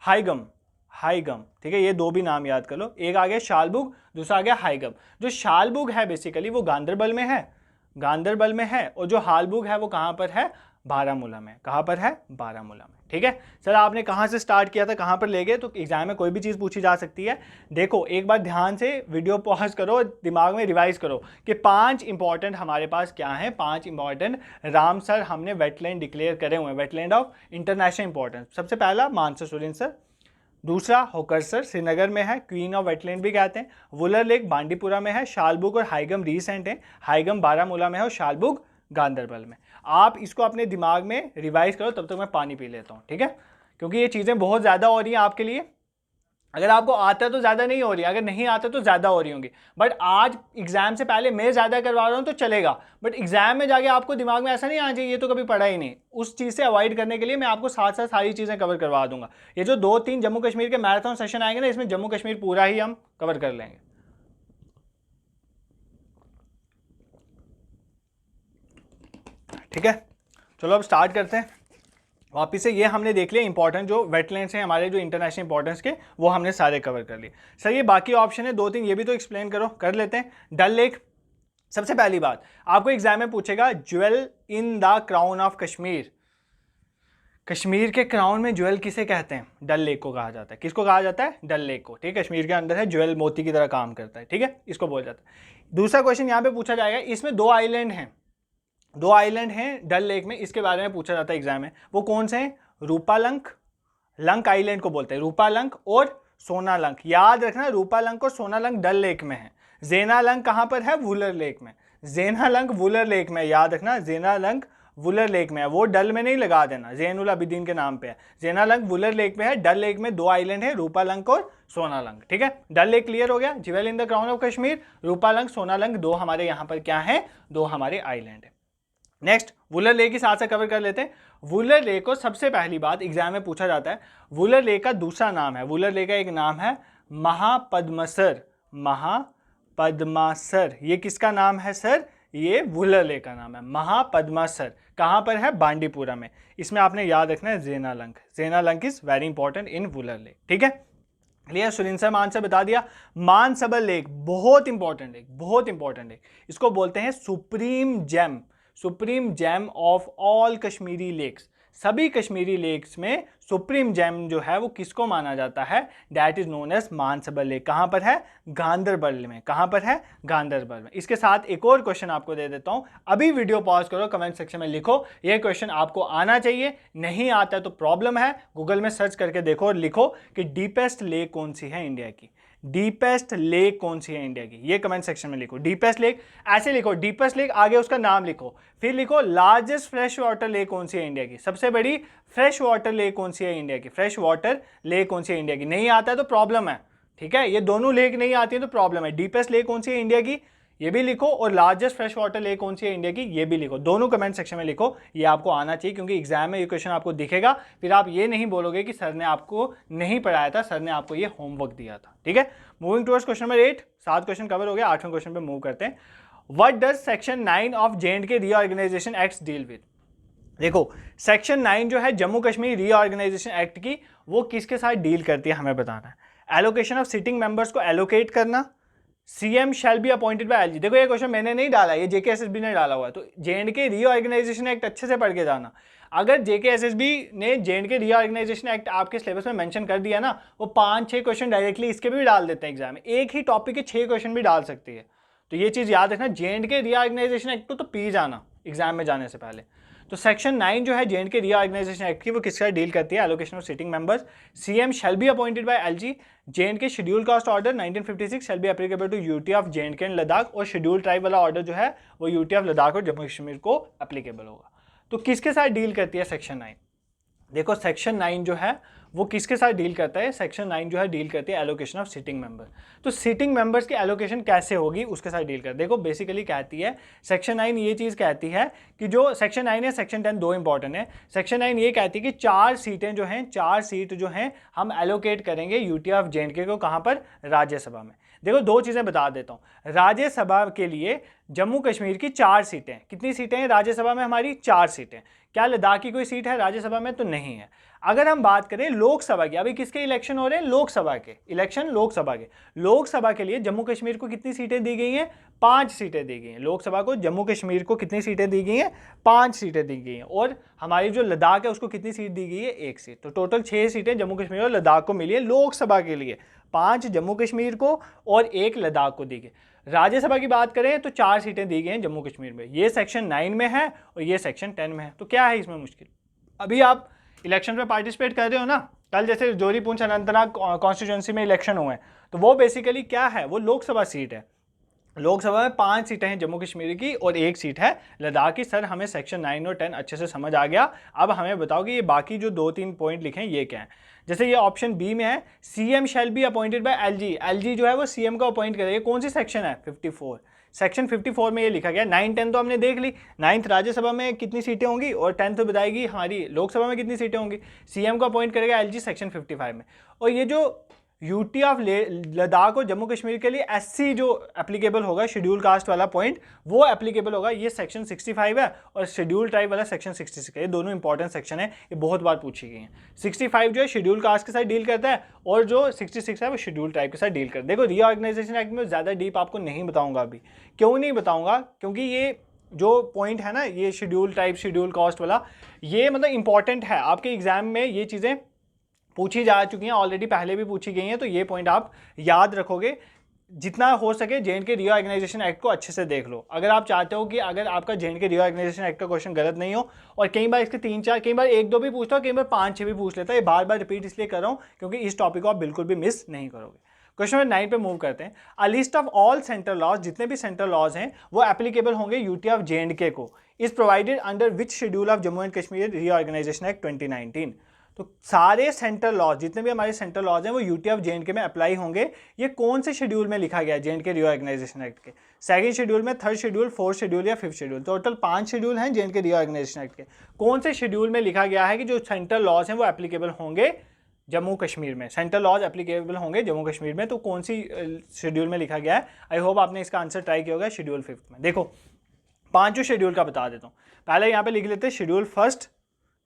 [SPEAKER 1] हाईगम। हाईगम, ठीक है। ये 2 भी नाम याद कर लो। एक आ गया शालबुग, दूसरा आ गया हाईगम। जो शालबुग है बेसिकली वो गांदरबल में है, गांदरबल में है। और जो हालबुग है वो कहाँ पर है? बारामूला में। कहाँ पर है? बारामूला में, ठीक है। सर आपने कहाँ से स्टार्ट किया था, कहाँ पर ले गए? तो एग्जाम में कोई भी चीज़ पूछी जा सकती है। देखो एक बार ध्यान से वीडियो पॉज करो, दिमाग में रिवाइज करो कि 5 इंपॉर्टेंट हमारे पास क्या है। 5 इंपॉर्टेंट रामसर हमने वेटलैंड डिक्लेयर करे हुए हैं, वेटलैंड ऑफ इंटरनेशनल इंपॉर्टेंस। सबसे पहला मानसर सुरिनसर, दूसरा होकरसर श्रीनगर में है, क्वीन ऑफ वेटलैंड भी कहते हैं। वुलर लेक बांडीपुरा में है। शालबुग और हाईगम रीसेंट है, हाईगम बारामूला में है और शालबुग गांदरबल में। आप इसको अपने दिमाग में रिवाइज करो, तब तक मैं पानी पी लेता हूँ, ठीक है, क्योंकि ये चीज़ें बहुत ज़्यादा हो रही हैं आपके लिए। अगर आपको आता है तो ज़्यादा नहीं हो रही, अगर नहीं आता तो ज़्यादा हो रही होंगी। बट आज एग्जाम से पहले मैं ज़्यादा करवा रहा हूँ तो चलेगा, बट एग्जाम में जाके आपको दिमाग में ऐसा नहीं आना चाहिए ये तो कभी पढ़ा ही नहीं। उस चीज़ से अवॉइड करने के लिए मैं आपको साथ साथ सारी चीज़ें कवर करवा दूंगा। ये जो 2-3 जम्मू कश्मीर के मैराथन सेशन आएंगे ना, इसमें जम्मू कश्मीर पूरा ही हम कवर कर लेंगे। ठीक है, चलो अब स्टार्ट करते हैं वापिस से। ये हमने देख लिया इंपॉर्टेंट जो वेटलैंड्स हैं हमारे, जो इंटरनेशनल इंपॉर्टेंस के, वो हमने सारे कवर कर लिए। सर ये बाकी ऑप्शन है 2-3, ये भी तो एक्सप्लेन करो। कर लेते हैं। डल लेक, सबसे पहली बात आपको एग्जाम में पूछेगा jewel in the crown of Kashmir. Kashmir के क्राउन में ज्वेल किसे कहते हैं? डल लेक को कहा जाता है। किसको कहा जाता है? डल लेक को, ठीक है। कश्मीर के अंदर है, ज्वेल मोती की तरह काम करता है, ठीक है, इसको बोला जाता है। दूसरा क्वेश्चन यहाँ पे पूछा जाएगा, इसमें 2 आइलैंड हैं, 2 आइलैंड हैं डल लेक में, इसके बारे में पूछा जाता है एग्जाम में। वो कौन से हैं? रूपालंक, लंक आइलैंड को बोलते हैं, रूपालंक और सोनालंक। याद रखना रूपालंक और सोनालंक डल लेक में है। जेनालंक कहाँ पर है? वुलर लेक में। जेनालंक वुलर लेक में, याद रखना जेनालंक वुलर लेक में है, वो डल में नहीं लगा देना, ज़ैनुल अबिदीन के नाम पे है। जेनालंक वुलर लेक में है। डल लेक में 2 आइलैंड है, रूपालंक और सोनालंक, ठीक है। डल लेक क्लियर हो गया। Jewel in the crown of Kashmir, Rupalank, Sonalank, 2 हमारे यहाँ पर क्या है? 2 हमारे आइलैंड है। नेक्स्ट वुलर लेक की साथ से कवर कर लेते हैं। वुलर लेक को सबसे पहली बात एग्जाम में पूछा जाता है, वुलर लेक का दूसरा नाम है, वुलर लेक का एक नाम है महापद्मसर। महापद्मासर, ये किसका नाम है सर? ये वुलर लेक का नाम है, महापद्मासर। कहाँ पर है? बांडीपुरा में। इसमें आपने याद रखना है Zainalank. Zainalank is very important in Wular lake, ठीक है। क्लियर? सुरिनसर मानसर बता दिया। मानसबर लेक बहुत इंपॉर्टेंट है, बहुत इंपॉर्टेंट है। इसको बोलते हैं supreme gem, supreme gem of all Kashmiri lakes. सभी कश्मीरी लेक्स में सुप्रीम जेम जो है वो किसको माना जाता है, that is known as Manasbal lake. कहां पर है, गांदरबल में। कहां पर है, गांदरबल में। इसके साथ एक और क्वेश्चन आपको दे देता हूं, अभी वीडियो पॉज करो, कमेंट सेक्शन में लिखो ये क्वेश्चन आपको आना चाहिए, नहीं आता है तो प्रॉब्लम है, गूगल में सर्च करके देखो और लिखो कि डीपेस्ट लेक कौन सी है इंडिया की, डीपेस्ट लेक कौन सी है इंडिया की, ये कमेंट सेक्शन में लिखो। डीपेस्ट लेक ऐसे लिखो, डीपेस्ट लेक आगे उसका नाम लिखो, फिर लिखो लार्जेस्ट फ्रेश वाटर लेक कौन सी है इंडिया की, सबसे बड़ी फ्रेश वाटर लेक कौन सी है इंडिया की, फ्रेश वाटर लेक कौन सी है इंडिया की। नहीं आता है तो प्रॉब्लम है, ठीक है, ये दोनों लेक नहीं आती है तो प्रॉब्लम है। डीपेस्ट लेक कौन सी है इंडिया की ये भी लिखो, और लार्जेस्ट फ्रेश वाटर लेक कौन सी है इंडिया की ये भी लिखो, दोनों कमेंट सेक्शन में लिखो, ये आपको आना चाहिए, क्योंकि एग्जाम में ये क्वेश्चन आपको दिखेगा, फिर आप ये नहीं बोलोगे कि सर ने आपको नहीं पढ़ाया था, सर ने आपको ये होमवर्क दिया था, ठीक है। Moving towards question number 8, 7 question cover हो गया, 8वें क्वेश्चन पे मूव करते हैं। What does section 9 of J&K reorganisation act deal with. देखो सेक्शन 9 जो है जम्मू कश्मीर रीऑर्गेनाइजेशन एक्ट की, वो किसके साथ डील करती है हमें बताना है। एलोकेशन ऑफ सिटिंग मेंबर्स को एलोकेट करना, CM shall be appointed by LG. देखो ये क्वेश्चन मैंने नहीं डाला, ये जेकेएसएसबी ने डाला हुआ है, तो J&K रीऑर्गेनाइजेशन एक्ट अच्छे से पढ़ के जाना। अगर जेकेएसएसबी ने J&K रीऑर्गेनाइजेशन एक्ट आपके सिलेबस में मेंशन कर दिया ना, वो 5-6 क्वेश्चन डायरेक्टली इसके भी डाल देते हैं एग्जाम में, एक ही टॉपिक के 6 क्वेश्चन भी डाल सकती है। तो ये चीज़ याद रखना, J&K रीऑर्गेनाइजेशन एक्ट को तो पी जाना एग्जाम में जाने से पहले। तो सेक्शन 9 जो है J&K रीऑर्गेनाइजेशन एक्ट की, वो किसका डील करती है, allocation of sitting members, CM shall be appointed by LG, J&K schedule caste order 1956 shall be applicable to UT of J&K and Ladakh, और शेड्यूल ट्राइब वाला ऑर्डर जो है वो यूटी ऑफ लद्दाख और जम्मू कश्मीर को एप्लीकेबल होगा। तो किसके साथ डील करती है सेक्शन 9, देखो सेक्शन 9 जो है वो किसके साथ डील करता है, सेक्शन 9 जो है डील करती है एलोकेशन ऑफ सिटिंग मेंबर। तो सिटिंग मेंबर्स की एलोकेशन कैसे होगी उसके साथ डील कर, देखो बेसिकली कहती है सेक्शन 9 ये चीज़ कहती है कि जो सेक्शन 9 है सेक्शन 10 दो इंपॉर्टेंट है। सेक्शन 9 ये कहती है कि 4 सीटें जो हैं, 4 सीट जो हैं हम एलोकेट करेंगे यूटी ऑफ J&K को, कहाँ पर, राज्यसभा में। देखो दो चीज़ें बता देता हूँ, राज्यसभा के लिए जम्मू कश्मीर की 4 सीटें, कितनी सीटें हैं राज्यसभा में हमारी, 4 सीटें। क्या लद्दाख की कोई सीट है राज्यसभा में, तो नहीं है। अगर हम बात करें लोकसभा की, अभी किसके इलेक्शन हो रहे हैं, लोकसभा के इलेक्शन, लोकसभा के, लोकसभा के लिए जम्मू कश्मीर को कितनी सीटें दी गई हैं, 5 सीटें दी गई हैं। लोकसभा को जम्मू कश्मीर को कितनी सीटें दी गई हैं, 5 सीटें दी गई हैं, और हमारी जो लद्दाख है उसको कितनी सीट दी गई है, 1 सीट। तो टोटल 6 सीटें जम्मू कश्मीर और लद्दाख को मिली है लोकसभा के लिए, 5 जम्मू कश्मीर को और 1 लद्दाख को दी गई। राज्यसभा की बात करें तो 4 सीटें दी गई हैं जम्मू कश्मीर में, ये सेक्शन 9 में है और ये सेक्शन 10 में है। तो क्या है इसमें मुश्किल, अभी आप इलेक्शन में पार्टिसिपेट कर रहे हो ना, कल जैसे जोरी पूंछ अनंतनाग कॉन्स्टिट्यूंसी में इलेक्शन हुए हैं, तो वो बेसिकली क्या है, वो लोकसभा सीट है। लोकसभा में 5 सीटें हैं जम्मू कश्मीर की और 1 सीट है लद्दाख की। सर हमें सेक्शन 9 और 10 अच्छे से समझ आ गया, अब हमें बताओ कि ये बाकी जो 2-3 पॉइंट लिखे हैं ये क्या है। जैसे ये ऑप्शन बी में है, CM shall be appointed by LG, LG जो है वो सीएम को अपॉइंट करेगा, कौन सी सेक्शन है, 54, सेक्शन 54 में ये लिखा गया। 9-10 तो हमने देख ली, 9th राज्यसभा में कितनी सीटें होंगी और 10th तो बताएगी हमारी लोकसभा में कितनी सीटें होंगी। सीएम को अपॉइंट करेगा एलजी सेक्शन 55 में, और ये जो यूटी ऑफ लद्दाख और जम्मू कश्मीर के लिए एससी जो एप्लीकेबल होगा, शेड्यूल कास्ट वाला पॉइंट वो एप्लीकेबल होगा, ये सेक्शन 65 है, और शेड्यूल ट्राइब वाला सेक्शन 66 है। ये दोनों इंपॉर्टेंट सेक्शन है, ये बहुत बार पूछी गई हैं। 65 जो है शेड्यूल कास्ट के साथ डील करता है, और जो 66 है वो शेड्यूल ट्राइब के साथ डील करता है। देखो रीऑर्गेनाइजेशन एक्ट में ज़्यादा डीप आपको नहीं बताऊंगा अभी, क्यों नहीं बताऊंगा, क्योंकि ये जो पॉइंट है ना, ये शेड्यूल टाइप शेड्यूल कास्ट वाला, ये मतलब इंपॉर्टेंट है, आपके एग्जाम में ये चीज़ें पूछी जा चुकी हैं ऑलरेडी, पहले भी पूछी गई हैं, तो ये पॉइंट आप याद रखोगे। जितना हो सके J&K रीऑर्गेनाइजेशन एक्ट को अच्छे से देख लो, अगर आप चाहते हो कि अगर आपका J&K रीऑर्गेनाइजेशन एक्ट का क्वेश्चन गलत नहीं हो, और कई बार इसके 3-4, कई बार 1-2 भी पूछता हूँ, कई बार 5-6 भी पूछ लेता है, ये बार बार रिपीट इसलिए कर रहा हूँ क्योंकि इस टॉपिक को आप बिल्कुल भी मिस नहीं करोगे। क्वेश्चन नंबर 9 पे मूव करते हैं। A list of all central laws, जितने भी सेंट्रल लॉज हैं वो एप्लीकेबल होंगे यूटी ऑफ J&K को, is provided under which schedule of Jammu and Kashmir reorganisation act 2019। तो सारे सेंट्रल लॉज, जितने भी हमारे सेंट्रल लॉज हैं वो यूटी ऑफ J&K में अप्लाई होंगे। ये कौन से शेड्यूल में लिखा गया है J&K रीऑर्गेनाइजेशन एक्ट के, 2nd शेड्यूल में, 3rd शेड्यूल, 4th शेड्यूल या 5th शेड्यूल, टोटल 5 शेड्यूल हैं J&K रीऑर्गेनाइजेशन एक्ट के। कौन से शेड्यूल में लिखा गया है कि जो सेंट्रल लॉज हैं वो एप्लीकेबल होंगे जम्मू कश्मीर में, सेंट्रल लॉज एप्लीकेबल होंगे जम्मू कश्मीर में, तो कौन सी शेड्यूल में लिखा गया है। आई होप आपने इसका आंसर ट्राई किया होगा, शेड्यूल 5th में। देखो 5 शेड्यूल का बता देता हूँ, पहले यहाँ पे लिख लेते हैं शेड्यूल फर्स्ट,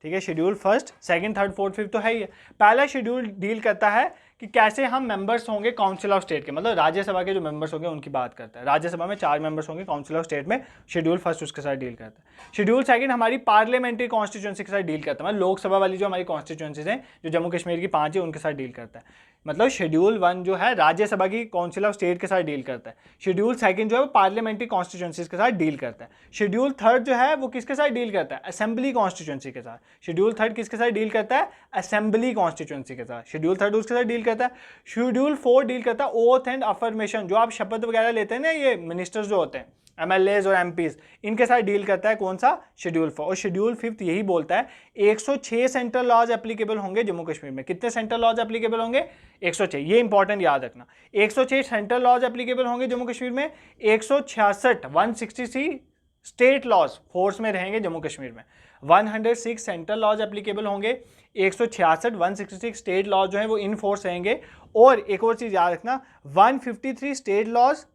[SPEAKER 1] ठीक है, schedule first, 2nd, 3rd, 4th, 5th तो है ही है। पहला शेड्यूल डील करता है कि कैसे हम मेंबर्स होंगे काउंसिल ऑफ स्टेट के, मतलब राज्यसभा के जो मेंबर्स होंगे उनकी बात करता है। राज्यसभा में 4 मेंबर्स होंगे, काउंसिल ऑफ स्टेट में शेड्यूल फर्स्ट उसके साथ डील करता है। शेड्यूल सेकंड हमारी पार्लियामेंट्री कॉन्स्टिट्यूंसी के साथ डील करता है, मतलब लोकसभा वाली जो हमारी कॉन्स्टिट्यूंसीज हैं जो जम्मू कश्मीर की 5 है उनके साथ डील करता है। मतलब शेड्यूल 1 जो है राज्यसभा की काउंसिल ऑफ स्टेट के साथ डील करता है। शेड्यूल सेकंड जो है वो पार्लियामेंट्री कॉन्स्टिट्यूंसीज के साथ डील करता है। शेड्यूल थर्ड जो है वो किसके साथ डील करता है? असेंबली कॉन्स्टिट्यूंसी के साथ। शेड्यूल थर्ड किसके साथ डील करता है? असेंबली कॉन्स्टिट्यूंसी के साथ। शेड्यूल थर्ड उसके साथ डील करता है। शेड्यूल 4 डील करता है ओथ एंड अफर्मेशन, जो आप शपथ वगैरह लेते हैं ना, ये मिनिस्टर्स जो होते हैं, एमएलएज और एमपीज, इनके साथ डील करता है कौन सा? शेड्यूल 4। और शेड्यूल 5 यही बोलता है 106 सेंट्रल लॉज एप्लीकेबल होंगे जम्मू कश्मीर में। कितने सेंट्रल लॉज एप्लीकेबल होंगे? 106। ये इंपॉर्टेंट याद रखना, 106 सेंट्रल लॉज एप्लीकेबल होंगे जम्मू कश्मीर में। 166 स्टेट लॉज फोर्स में रहेंगे जम्मू कश्मीर में। 106 सेंट्रल लॉज एप्लीकेबल होंगे, 166 स्टेट लॉज जो है वो इन फोर्स रहेंगे। और एक और चीज याद रखना, 153 स्टेट लॉज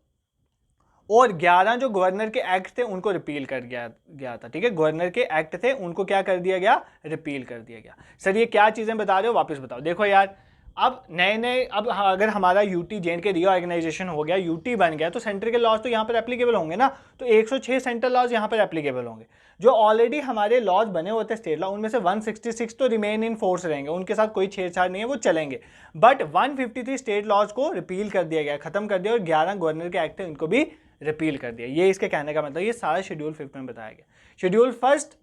[SPEAKER 1] और 11 जो गवर्नर के एक्ट थे उनको रिपील कर गया था। ठीक है, गवर्नर के एक्ट थे उनको क्या कर दिया गया? रिपील कर दिया गया। सर ये क्या चीजें बता रहे हो, वापस बताओ। देखो यार, अब नए अब अगर हमारा यूटी जेएंडके रीऑर्गेनाइजेशन हो गया, यूटी बन गया, तो सेंटर के लॉज तो यहाँ पर एप्लीकेबल होंगे ना। तो 106 सेंट्रल लॉज यहाँ पर एप्लीकेबल होंगे। जो ऑलरेडी हमारे लॉज बने होते हैं स्टेट लॉ, उनमें से 166 तो रिमेन इन फोर्स रहेंगे, उनके साथ कोई छेड़छाड़ नहीं है, वो चलेंगे। बट 153 स्टेट लॉज को रिपील कर दिया गया, खत्म कर दिया, और 11 गवर्नर के एक्ट है उनको भी रिपील कर दिया। ये इसके कहने का मतलब, ये सारा शेड्यूल 5 में बताया गया। Schedule first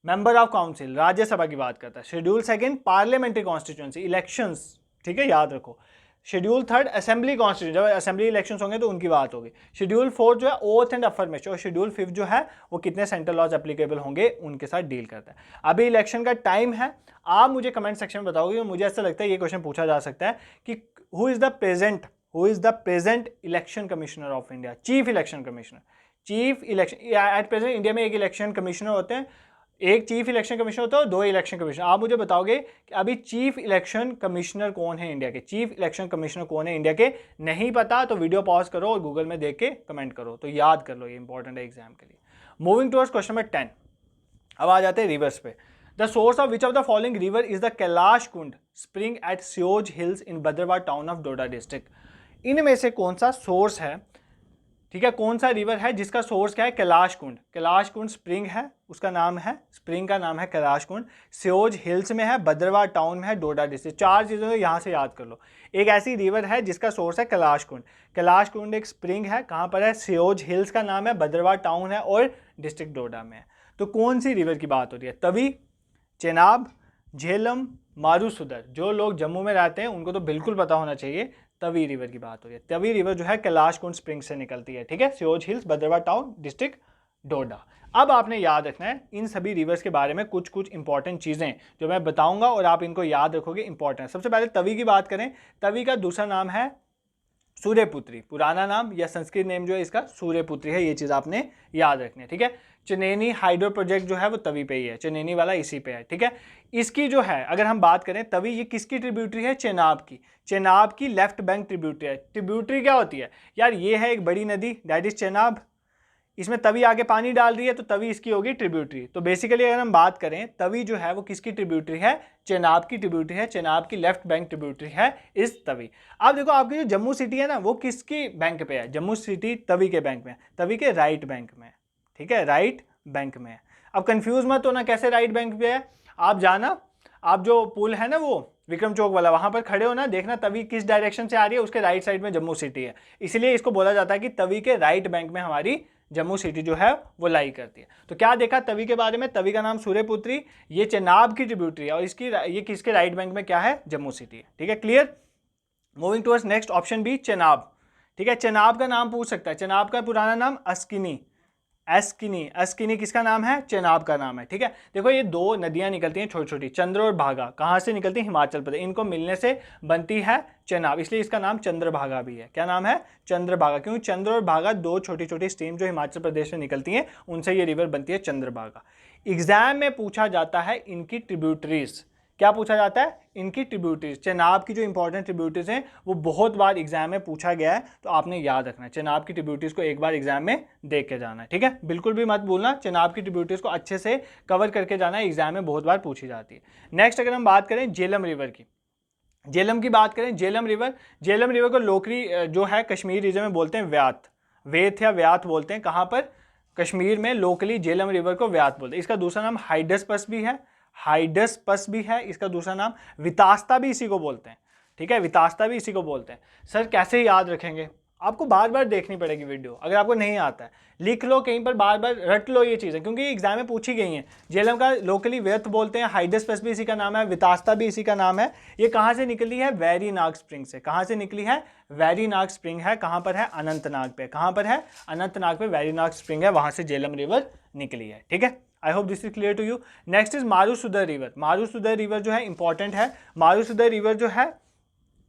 [SPEAKER 1] member of council, Rajya Sabha की बात करता है। Schedule second parliamentary constituency, elections, ठीक है, याद रखो। शेड्यूल थर्ड असेंबली कॉन्स्टिट्यूंसी, जब असेंबली इलेक्शंस होंगे तो उनकी बात होगी। शेड्यूल 4 जो है ओथ एंड अफर्मेशन, और शेड्यूल 5 जो है वो कितने सेंट्रल लॉज एप्लीकेबल होंगे उनके साथ डील करता है। अभी इलेक्शन का टाइम है, आप मुझे कमेंट सेक्शन में बताओगे। मुझे ऐसा लगता है ये क्वेश्चन पूछा जा सकता है कि who is the present election commissioner of India? Chief election commissioner. Chief election at present India में एक इलेक्शन कमिश्नर होते हैं, एक चीफ इलेक्शन कमिश्नर होता है और 2 इलेक्शन कमिश्नर। आप मुझे बताओगे कि अभी चीफ इलेक्शन कमिश्नर कौन है इंडिया के? चीफ इलेक्शन कमिश्नर कौन है इंडिया के? नहीं पता तो वीडियो पॉज करो और गूगल में देख के कमेंट करो, तो याद कर लो, ये इंपॉर्टेंट है एग्जाम के लिए। Moving towards question number 10। अब आ जाते हैं रिवर्स पे। The source of which of the following river is the Kailash Kund spring at Seoj hills in Bhadarwah town of Doda district? इनमें से कौन सा सोर्स है, ठीक है, कौन सा रिवर है जिसका सोर्स क्या है? कैलाश कुंड। कैलाश कुंड स्प्रिंग है, उसका नाम है, स्प्रिंग का नाम है कैलाश कुंड। सियोज हिल्स में है, बद्रवाह टाउन में है, डोडा डिस्ट्रिक्ट। 4 चीज़ों को यहाँ से याद कर लो। एक ऐसी रिवर है जिसका सोर्स है कैलाश कुंड। कैलाश कुंड एक स्प्रिंग है, कहाँ पर है? सियोज हिल्स का नाम है, बद्रवाह टाउन है और डिस्ट्रिक्ट डोडा में है। तो कौन सी रिवर की बात हो रही है? तवी, चेनाब, झेलम, मारूसुदर। जो लोग जम्मू में रहते हैं उनको तो बिल्कुल पता होना चाहिए, तवी रिवर की बात हो रही है। तवी रिवर जो है कैलाश कुंड स्प्रिंग से निकलती है, ठीक है, सियोज हिल्स, बद्रवाह टाउन, डिस्ट्रिक्ट डोडा। अब आपने याद रखना है इन सभी रिवर्स के बारे में कुछ इंपॉर्टेंट चीज़ें जो मैं बताऊंगा और आप इनको याद रखोगे, इंपॉर्टेंट। सबसे पहले तवी की बात करें, तवी का दूसरा नाम है सूर्यपुत्री, पुराना नाम या संस्कृत नेम जो है इसका सूर्यपुत्री है, ये चीज़ आपने याद रखनी है, ठीक है। चनैनी हाइड्रो प्रोजेक्ट जो है वो तवी पे ही है, चनैनी वाला इसी पे है, ठीक है। इसकी जो है अगर हम बात करें तवी, ये किसकी ट्रिब्यूटरी है? चेनाब की। चेनाब की लेफ्ट बैंक ट्रिब्यूटरी है। ट्रिब्यूटरी क्या होती है यार? ये है एक बड़ी नदी, दैट इज चेनाब, इसमें तवी आगे पानी डाल रही है तो तवी इसकी होगी ट्रिब्यूटरी। तो बेसिकली अगर हम बात करें तवी जो है वो किसकी ट्रिब्यूटरी है? चेनाब की ट्रिब्यूटरी है। चेनाब की लेफ्ट बैंक ट्रिब्यूटरी है इस तवी। अब देखो आपकी जो जम्मू सिटी है ना वो किसकी बैंक पे है? जम्मू सिटी तवी के बैंक में, तवी के राइट बैंक में, ठीक है, राइट बैंक में। अब कंफ्यूज मत होना कैसे राइट बैंक पे है। आप जाना, आप जो पुल है ना वो विक्रम चौक वाला, वहां पर खड़े हो ना, देखना तवी किस डायरेक्शन से आ रही है, उसके राइट साइड में जम्मू सिटी है। इसलिए इसको बोला जाता है कि तवी के राइट बैंक में हमारी जम्मू सिटी जो है वो लाई करती है। तो क्या देखा तवी के बारे में? तवी का नाम सूर्यपुत्री, ये चेनाब की ट्रिब्यूटरी है और इसकी ये किसके राइट बैंक में क्या है? जम्मू सिटी है, ठीक है, clear. Moving towards next option B, Chenab, ठीक है। चेनाब का नाम पूछ सकता है। चेनाब का पुराना नाम अस्किनी, अस्किनी, अस्किनी किसका नाम है? चेनाब का नाम है, ठीक है। देखो ये 2 नदियां निकलती हैं छोटी छोटी, चंद्र और भागा। कहाँ से निकलती है? हिमाचल प्रदेश। इनको मिलने से बनती है चेनाब, इसलिए इसका नाम चंद्रभागा भी है। क्या नाम है? चंद्रभागा, क्योंकि चंद्र और भागा 2 छोटी छोटी स्ट्रीम जो हिमाचल प्रदेश से निकलती हैं, उनसे ये रिवर बनती है चंद्रभागा। एग्जाम में पूछा जाता है इनकी ट्रिब्यूटरीज। क्या पूछा जाता है? इनकी ट्रिब्यूटरीज। चेनाब की जो इंपॉर्टेंट ट्रिब्यूटरीज हैं वो बहुत बार एग्जाम में पूछा गया है, तो आपने याद रखना है। चेनाब की ट्रिब्यूटरीज को एक बार एग्जाम में देख के जाना है, ठीक है, बिल्कुल भी मत भूलना। चेनाब की ट्रिब्यूटरीज को अच्छे से कवर करके जाना है, एग्जाम में बहुत बार पूछी जाती है। नेक्स्ट अगर हम बात करें झेलम रिवर की, झेलम की बात करें, झेलम रिवर को लोकली जो है कश्मीर रीजन में बोलते हैं व्यात, वेथ या व्यात बोलते हैं। कहाँ पर? कश्मीर में लोकली झेलम रिवर को व्यात बोलते हैं। इसका दूसरा नाम हाइडस्पस भी है, हाइडस्पस भी है। इसका दूसरा नाम वितास्ता भी इसी को बोलते हैं, ठीक है, वितास्ता भी इसी को बोलते हैं। सर कैसे याद रखेंगे? आपको बार बार देखनी पड़ेगी वीडियो, अगर आपको नहीं आता है लिख लो कहीं पर, बार बार रट लो ये चीज़ें, क्योंकि एग्जाम में पूछी गई हैं। झेलम का लोकली व्यर्थ बोलते हैं, हाइडस्पस भी इसी का नाम है, वितास्ता भी इसी का नाम है। ये कहाँ से निकली है? वेरीनाग स्प्रिंग से। कहाँ से निकली है? वेरीनाग स्प्रिंग है। कहाँ पर है? अनंतनाग पे। कहाँ पर है? अनंतनाग पे वेरीनाग स्प्रिंग है, वहाँ से झेलम रिवर निकली है, ठीक है। I hope this is clear to you. Next is Marusudar river. Marusudar river जो है इंपॉर्टेंट है। मारूसुदर रिवर जो है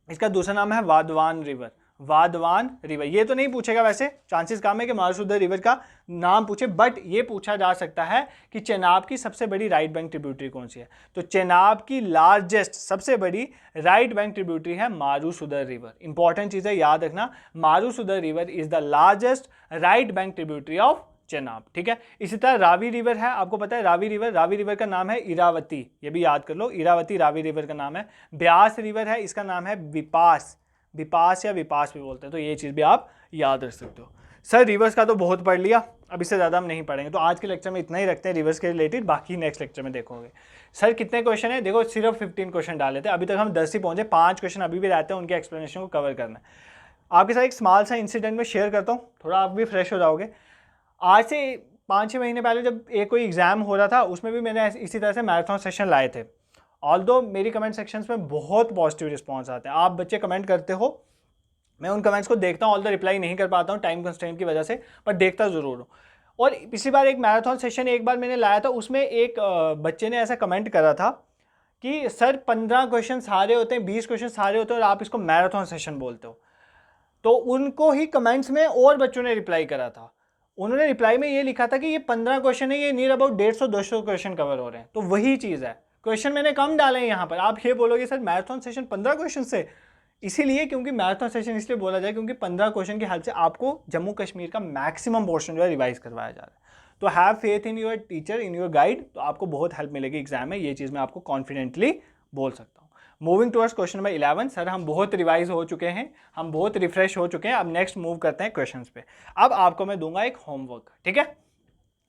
[SPEAKER 1] इसका दूसरा नाम है वाधवान रिवर, वाधवान रिवर। ये तो नहीं पूछेगा वैसे, चांसेस कम है कि मारूसुदर रिवर का नाम पूछे, बट ये पूछा जा सकता है कि चेनाब की सबसे बड़ी राइट बैंक ट्रिब्यूटरी कौन सी है। तो चेनाब की लार्जेस्ट सबसे बड़ी राइट बैंक ट्रिब्यूटरी है मारूसुदर रिवर। इंपॉर्टेंट चीज़ है, याद रखना, Marusudar river is the largest right bank tributary of Chenab, ठीक है। इसी तरह रावी रिवर है, आपको पता है रावी रिवर का नाम है इरावती, ये भी याद कर लो, इरावती रावी रिवर का नाम है। ब्यास रिवर है, इसका नाम है विपास, विपास या विपास भी बोलते हैं, तो ये चीज़ भी आप याद रख सकते हो। सर रिवर्स का तो बहुत पढ़ लिया, अब इससे ज़्यादा हम नहीं पढ़ेंगे, तो आज के लेक्चर में इतना ही रखते हैं रिवर्स के रिलेटेड, बाकी नेक्स्ट लेक्चर में देखोगे। सर कितने क्वेश्चन है? देखो सिर्फ 15 क्वेश्चन डाले थे, अभी तक हम 10 ही पहुंचे, 5 क्वेश्चन अभी भी रहते हैं, उनके एक्सप्लेनेशन को कवर करना है। आपके साथ एक स्मॉल सा इंसिडेंट में शेयर करता हूँ, थोड़ा आप भी फ्रेश हो जाओगे। आज से 5-6 महीने पहले जब एक कोई एग्जाम हो रहा था, उसमें भी मैंने इसी तरह से मैराथन सेशन लाए थे। ऑल्दो मेरी कमेंट सेक्शंस में बहुत पॉजिटिव रिस्पॉन्स आते हैं, आप बच्चे कमेंट करते हो, मैं उन कमेंट्स को देखता हूँ, ऑल्दो रिप्लाई नहीं कर पाता हूँ टाइम कंस्ट्रेंट की वजह से, पर देखता ज़रूर हूँ। और पिछली बार एक मैराथन सेशन एक बार मैंने लाया था, उसमें एक बच्चे ने ऐसा कमेंट करा था कि सर 15 क्वेश्चन सारे होते हैं, 20 क्वेश्चन सारे होते हैं, और आप इसको मैराथन सेशन बोलते हो। तो उनको ही कमेंट्स में और बच्चों ने रिप्लाई करा था, उन्होंने रिप्लाई में ये लिखा था कि ये 15 क्वेश्चन है, ये नियर अबाउट 150-200 क्वेश्चन कवर हो रहे हैं। तो वही चीज़ है, क्वेश्चन मैंने कम डाले हैं यहाँ पर। आप ये बोलोगे सर मैराथन सेशन 15 क्वेश्चन से, इसीलिए क्योंकि मैराथन सेशन इसलिए बोला जाए क्योंकि 15 क्वेश्चन की हेल्प से आपको जम्मू कश्मीर का मैक्सिमम पोर्शन जो है रिवाइज करवाया जा रहा है। तो have faith in your teacher, in your guide, तो आपको बहुत हेल्प मिलेगी एग्जाम में, ये चीज़ मैं आपको कॉन्फिडेंटली बोल सकता हूँ। Moving towards question number 11। Sir हम बहुत रिवाइज हो चुके हैं, हम बहुत रिफ्रेश हो चुके हैं, अब नेक्स्ट मूव करते हैं क्वेश्चंस पे। अब आपको मैं दूंगा एक होमवर्क, ठीक है।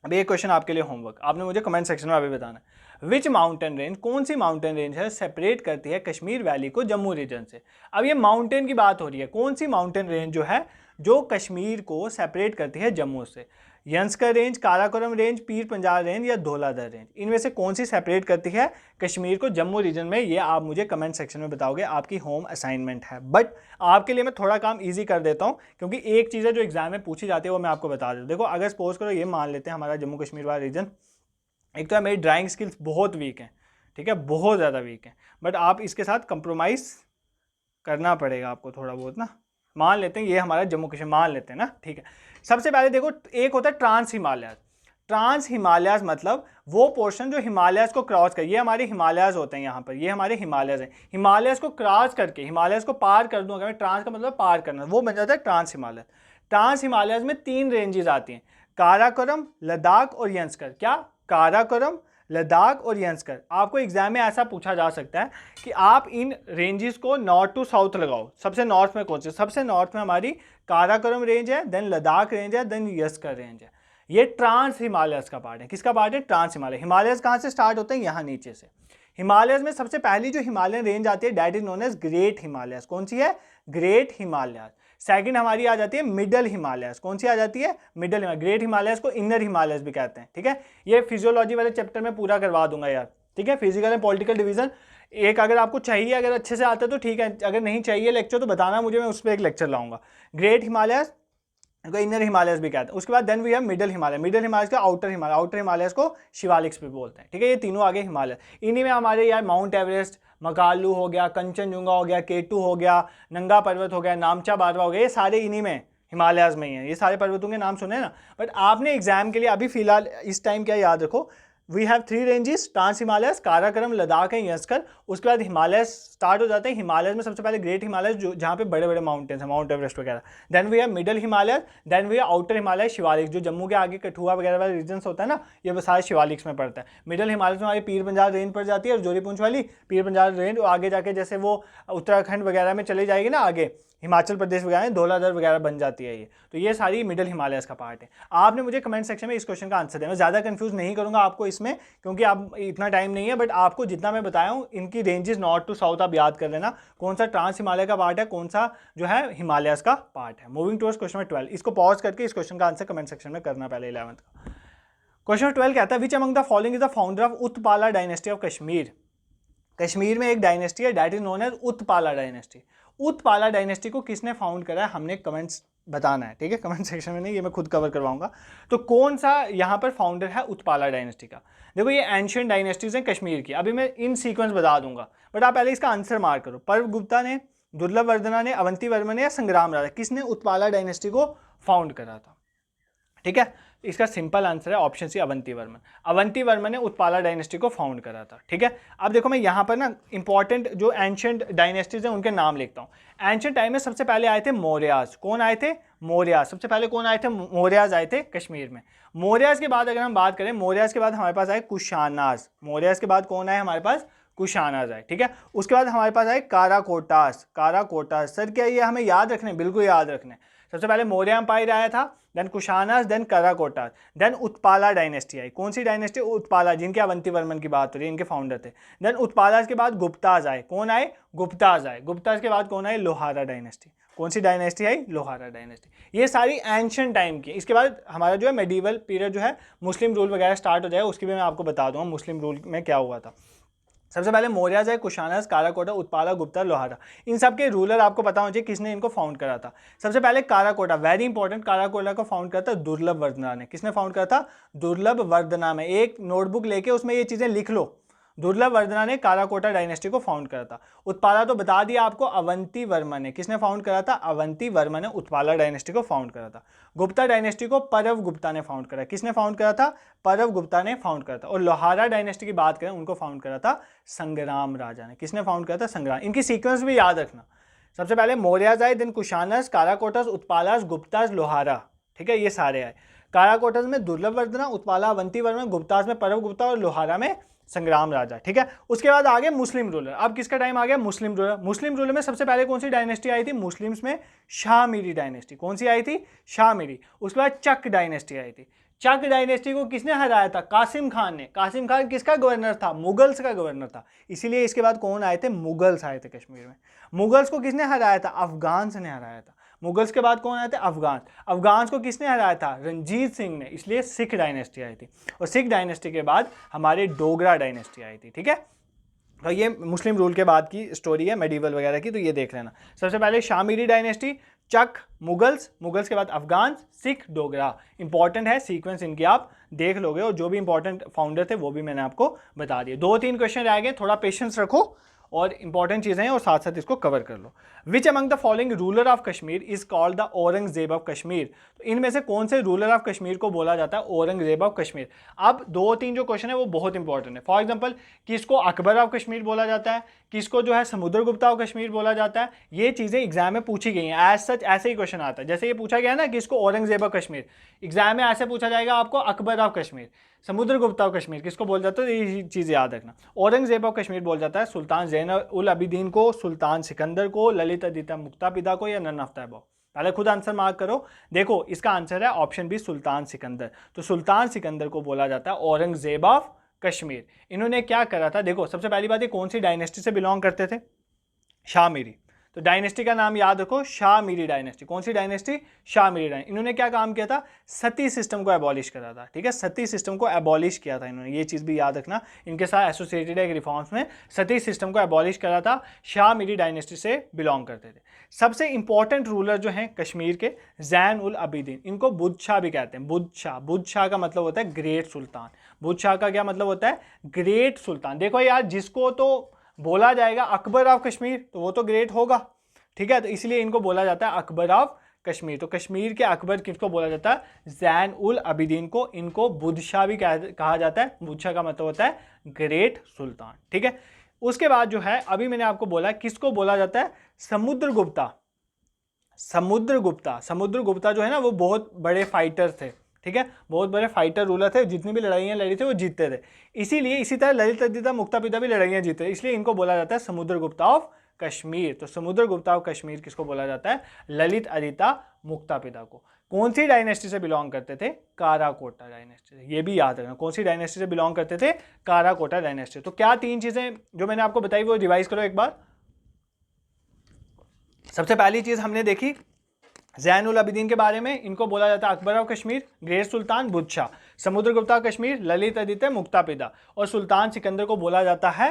[SPEAKER 1] अब एक क्वेश्चन आपके लिए होमवर्क, आपने मुझे कमेंट सेक्शन में अभी बताना है, विच माउंटेन रेंज, कौन सी माउंटेन रेंज है सेपरेट करती है कश्मीर वैली को जम्मू रीजन से। अब ये माउंटेन की बात हो रही है, कौन सी माउंटेन रेंज जो है जो कश्मीर को सेपरेट करती है जम्मू से। यंसकर range, Karakoram range, Pir Panjal range या धौलाधर रेंज, इनमें से कौन सी सेपरेट करती है कश्मीर को जम्मू रीजन में, ये आप मुझे कमेंट सेक्शन में बताओगे, आपकी होम असाइनमेंट है। बट आपके लिए मैं थोड़ा काम इजी कर देता हूँ, क्योंकि एक चीज़ है जो एग्जाम में पूछी जाती है वो मैं आपको बता दूँ। देखो अगर सपोज करो ये मान लेते हैं हमारा जम्मू कश्मीर वाला रीजन, एक तो है मेरी ड्राइंग स्किल्स बहुत वीक हैं, ठीक है, बहुत ज़्यादा वीक हैं, बट आप इसके साथ कंप्रोमाइज़ करना पड़ेगा आपको थोड़ा बहुत ना। मान लेते हैं ये हमारा जम्मू कश्मीर मान लेते हैं ना, ठीक है। सबसे पहले देखो एक होता है ट्रांस हिमालयाज। ट्रांस हिमालयाज मतलब वो पोर्शन जो हिमालयाज को क्रॉस कर, ये हमारे हिमालयाज होते हैं यहाँ पर, ये हमारे हिमालयाज हैं, हिमालयाज को क्रॉस करके हिमालयाज को पार कर दूँ, अगर ट्रांस का मतलब पार करना, वो बन जाता है ट्रांस हिमालय। ट्रांस हिमालयाज में 3 रेंजेस आती हैं, काराकोरम, लद्दाख और यंसकर। क्या? काराकोरम, लद्दाख और यंसकर। आपको एग्जाम में ऐसा पूछा जा सकता है कि आप इन रेंजेस को नॉर्थ टू साउथ लगाओ, सबसे नॉर्थ में कौन से, सबसे नॉर्थ में हमारी काराकोरम रेंज है, देन लद्दाख रेंज है, देन यंसकर रेंज है। ये ट्रांस हिमालयस का पार्ट है। किसका पार्ट है? ट्रांस हिमालय। हिमालयस कहाँ से स्टार्ट होते हैं? यहाँ नीचे से। हिमालयस में सबसे पहली जो हिमालयन रेंज आती है that is known as great Himalayas. कौन सी है? Great Himalayas. सेकंड हमारी आ जाती है मिडल हिमालयस। कौन सी आ जाती है? मिडल हिमालय। ग्रेट हिमालयस को इनर हिमालयस भी कहते हैं, ठीक है। ये फिजियोलॉजी वाले चैप्टर में पूरा करवा दूंगा यार, ठीक है। फिजिकल एंड पॉलिटिकल डिवीजन एक अगर आपको चाहिए, अगर अच्छे से आता है तो ठीक है, अगर नहीं चाहिए लेक्चर तो बताना मुझे, मैं उस पर एक लेक्चर लाऊंगा। ग्रेट हिमालयस को इनर हिमालयस भी कहते हैं। उसके बाद then we have middle Himalaya. Middle Himalayas का आउटर हिमालय, आउटर हिमालयस को शिवालिक्स भी बोलते हैं, ठीक है। ये तीनों आगे हिमालय, इन्हीं में हमारे यार माउंट एवरेस्ट, मकालू हो गया, कंचनजुंगा हो गया, केटू हो गया, नंगा पर्वत हो गया, नामचा बारवा हो गया, ये सारे इन्हीं में हिमालयाज में ही हैं। ये सारे पर्वतों के नाम सुने ना, बट आपने एग्जाम के लिए अभी फिलहाल इस टाइम क्या याद रखो, we have 3 ranges, trans Himalayas, Karakoram, Ladakh and Zanskar. उसके बाद हिमालय स्टार्ट हो जाते हैं। हिमालय में सबसे पहले ग्रेट हिमालय जो जहाँ पे बड़े बड़े माउंटेन्स हैं, माउंट एवरेस्ट वगैरह। Then we have middle Himalaya, then we have outer Himalaya Shivalik, जो जम्मू के आगे कठुआ वगैरह वाले रीजन्स होता है ना, ये वो सारे शिवालिक्स में पड़ता है। मिडल हिमालय में हमारी पीर पंजाल रेंज पड़ जाती है, और जोरीपुंछ वाली पीर पंजाल रेंज, और आगे जाके जैसे वो उत्तराखंड वगैरह में चली जाएगी ना, आगे हिमाचल प्रदेश वगैरह में धौलाधर वगैरह बन जाती है ये। तो ये सारी मिडल हिमालयस का पार्ट है। आपने मुझे कमेंट सेक्शन में इस क्वेश्चन का आंसर देना। मैं ज़्यादा कंफ्यूज नहीं करूंगा आपको इसमें, क्योंकि आप इतना टाइम नहीं है, बट आपको जितना मैं बताया हूँ इनकी रेंजेस नॉर्थ टू साउथ आप याद कर लेना, कौन सा ट्रांस हिमालय का पार्ट है, कौन सा जो है हिमालयस का पार्ट है। मूविंग टूवर्ड्स क्वेश्चन नंबर 12, इसको पॉज करके इस क्वेश्चन का आंसर कमेंट सेक्शन में करना पहले 11th का। क्वेश्चन 12 कहता है which among the following is the founder of Utpala dynasty of Kashmir. Kashmir में एक डायनेस्टी है that is known as Utpala dynasty. Utpala dynasty को किसने फाउंड करा है, हमने कमेंट्स बताना है, ठीक है, कमेंट सेक्शन में नहीं, ये मैं खुद कवर करवाऊंगा। तो कौन सा यहाँ पर फाउंडर है उत्पाला डायनेस्टी का। देखो ये एंशियंट डायनेस्टीज हैं कश्मीर की, अभी मैं इन सीक्वेंस बता दूंगा, बट आप पहले इसका आंसर मार्क करो। पर्व गुप्ता ने, दुर्लभ वर्धना ने, अवंती वर्मन ने, या संग्राम राजा, किसने उत्पाला डायनेस्टी को फाउंड करा था। ठीक है, इसका सिंपल आंसर है ऑप्शन सी, अवंती वर्मन। अवंती वर्मन ने उत्पाला डायनेस्टी को फाउंड करा था। ठीक है, अब देखो मैं यहाँ पर ना इंपॉर्टेंट जो एंशियंट डायनेस्टीज हैं उनके नाम लिखता हूँ। एंशियंट टाइम में सबसे पहले आए थे मौर्याज। कौन आए थे, मौर्याज। सबसे पहले कौन आए थे, मौर्याज आए थे कश्मीर में। मौर्याज के बाद अगर हम बात करें, मौर्याज के बाद हमारे पास आए कुशानाज। मौर्याज के बाद कौन आए हमारे पास, कुशानाज आए। ठीक है, उसके बाद हमारे पास आए काराकोटास। काराकोटास सर क्या ये हमें याद रखने, बिल्कुल याद रखने। सबसे पहले मौर्य एम्पायर आया था, then Kushanas, then Karkotas, then Utpala dynasty आई। कौन सी डायनेस्टी, उत्पाला, जिनके अवंती वर्मन की बात हो रही है, इनके फाउंडर थे। देन उत्पाला के बाद गुप्ताज आए। कौन आए, गुप्ताज आए। गुप्ताज के बाद कौन आए, लोहारा डायनेस्टी। कौन सी डायनेस्टी आई, लोहारा डायनेस्टी। ये सारी एंशियंट टाइम की। इसके बाद हमारा जो है मेडिवल पीरियड जो है, मुस्लिम रूल वगैरह स्टार्ट हो जाएगा, उसकी भी मैं आपको बता दूंगा मुस्लिम रूल में क्या हुआ था। सबसे पहले मौर्याज है, कुशानास, काराकोटा, उत्पाला, गुप्ता, लोहारा। इन सब के रूलर आपको पता होना चाहिए किसने इनको फाउंड करा था। सबसे पहले काराकोटा, वेरी इंपॉर्टेंट, काराकोटा को फाउंड करा था दुर्लभ वर्धना ने। किसने फाउंड करा था, दुर्लभ वर्धना। में एक नोटबुक लेके उसमें ये चीजें लिख लो। दुर्लभ वर्धना ने काराकोटा डायनेस्टी को फाउंड करा था। उत्पाला तो बता दिया आपको, अवंती वर्मन ने। किसने फाउंड करा था, अवंती वर्मन ने उत्पाला डायनेस्टी को फाउंड करा था। गुप्ता डायनेस्टी को परव गुप्ता ने फाउंड करा। किसने फाउंड करा था, परव गुप्ता ने फाउंड करा था। और लोहारा डायनेस्टी की बात करें, उनको फाउंड करा था संग्राम राजा ने। किसने फाउंड करा था, संग्राम। इनकी सीक्वेंस भी याद रखना। सबसे पहले मौर्याज आए, देन कुशानस, काराकोटस, उत्पालास, गुप्तास, लोहारा। ठीक है, ये सारे आए। काराकोटस में दुर्लभ वर्धना, उत्पाला अवंती वर्मन, गुप्तास में परव गुप्ता, और लोहारा में संग्राम राजा। ठीक है, उसके बाद आगे मुस्लिम रूलर। अब किसका टाइम आ गया, मुस्लिम रूलर। मुस्लिम रूलर में सबसे पहले कौन सी डायनेस्टी आई थी, मुस्लिम्स में शाह मीरी डायनेस्टी। कौन सी आई थी, शाह मीरी। उसके बाद चक डायनेस्टी आई थी। चक डायनेस्टी को किसने हराया था, कासिम खान ने। कासिम खान किसका गवर्नर था, मुगल्स का गवर्नर था। इसीलिए इसके बाद कौन आए थे, मुगल्स आए थे कश्मीर में। मुगल्स को किसने हराया था, अफगान्स ने हराया था। मुगल्स के बाद कौन आए थे, अफगान। अफगान्स को किसने हराया था, रंजीत सिंह ने। इसलिए सिख डायनेस्टी आई थी। और सिख डायनेस्टी के बाद हमारे डोगरा डायनेस्टी आई थी। ठीक है, तो ये मुस्लिम रूल के बाद की स्टोरी है मेडिवल वगैरह की, तो ये देख लेना। सबसे पहले शामीरी डायनेस्टी, चक, मुगल्स, मुगल्स के बाद अफगान, सिख, डोगरा। इंपॉर्टेंट है सीक्वेंस, इनकी आप देख लोगे, और जो भी इंपॉर्टेंट फाउंडर थे वो भी मैंने आपको बता दिए। 2-3 क्वेश्चन रह गए, थोड़ा पेशेंस रखो और इंपॉर्टेंट चीज़ें हैं, और साथ साथ इसको कवर कर लो। Which among the following ruler of Kashmir is called the Aurangzeb of Kashmir. तो इनमें से कौन से रूलर ऑफ कश्मीर को बोला जाता है औरंगजेब ऑफ कश्मीर। अब 2-3 जो क्वेश्चन है वो बहुत इंपॉर्टेंट है। फॉर एग्जाम्पल, किसको अकबर ऑफ कश्मीर बोला जाता है, किसको जो है समुद्रगुप्ता ऑफ कश्मीर बोला जाता है। ये चीज़ें एग्जाम में पूछी गई हैं, एज सच ऐसे ही क्वेश्चन आता है। जैसे ये पूछा गया ना कि इसको औरंगजेब ऑफ कश्मीर, एग्जाम में ऐसे पूछा जाएगा आपको अकबर ऑफ कश्मीर, समुद्रगुप्ता ऑफ कश्मीर किसको बोल जाता है, ये चीज़ याद रखना। औरंगजेब ऑफ कश्मीर बोल जाता है सुल्तान ज़ैनुल उल अबिदीन को, सुल्तान सिकंदर को, ललित आदित्य मुक्तापिदा को, या नन ऑफ द अबव। पहले खुद आंसर मार्क करो। देखो इसका आंसर है ऑप्शन बी, सुल्तान सिकंदर। तो सुल्तान सिकंदर को बोला जाता है औरंगजेब ऑफ कश्मीर। इन्होंने क्या करा था, देखो सबसे पहली बात, ये कौन सी डायनेस्टी से बिलोंग करते थे, शाह मीरी। तो डायनेस्टी का नाम याद रखो, शाह मीरी डायनेस्टी। कौन सी डायनेस्टी, शाह मीरी डायनेस्टी। इन्होंने क्या काम किया था, सती सिस्टम को एबॉलिश करा था। ठीक है, सती सिस्टम को एबॉलिश किया था इन्होंने, ये चीज़ भी याद रखना। इनके साथ एसोसिएटेड एक रिफॉर्म्स में सती सिस्टम को एबॉलिश करा था। शाह मीरी डायनेस्टी से बिलोंग करते थे। सबसे इंपॉर्टेंट रूलर जो हैं कश्मीर के, ज़ैन उल अबिदीन। इनको बुद्ध शाह भी कहते हैं, बुद्ध शाह। बुद्ध शाह का मतलब होता है ग्रेट सुल्तान। बुद्ध शाह का क्या मतलब होता है, ग्रेट सुल्तान। देखो यार, जिसको तो बोला जाएगा अकबर ऑफ कश्मीर, तो वो तो ग्रेट होगा। ठीक है, तो इसलिए इनको बोला जाता है अकबर ऑफ कश्मीर। तो कश्मीर के अकबर किसको बोला जाता है? जैन उल अबिदीन को। इनको बुदशाह भी कहा जाता है। बुदशाह का मतलब होता है ग्रेट सुल्तान, ठीक है। उसके बाद जो है अभी मैंने आपको बोला किसको बोला जाता है? समुद्रगुप्ता। समुद्रगुप्ता जो है ना वो बहुत बड़े फाइटर थे, ठीक है, बहुत बड़े फाइटर रूलर थे, जितनी भी लड़ाइयाँ लड़ी थे वो जीतते थे। इसीलिए इसी तरह ललित आदित्य मुक्तापिता भी लड़ाइयाँ जीते, इसलिए इनको बोला जाता है समुद्रगुप्ता ऑफ कश्मीर। तो समुद्रगुप्ता ऑफ कश्मीर किसको बोला जाता है? ललित आदित्य मुक्तापिता को। कौन सी डायनेस्टी से बिलोंग करते थे? काराकोटा डायनेस्टी से। ये भी याद रखना, कौन सी डायनेस्टी से बिलोंग करते थे? काराकोटा डायनेस्टी। तो क्या 3 चीजें जो मैंने आपको बताई वो रिवाइज करो एक बार। सबसे पहली चीज हमने देखी जैन उल अबिदीन के बारे में, इनको बोला जाता है अकबर ऑफ कश्मीर, ग्रेट सुल्तान बुदशाह। समुद्रगुप्ता कश्मीर, ललित आदित्य मुक्तापिता। और सुल्तान सिकंदर को बोला जाता है,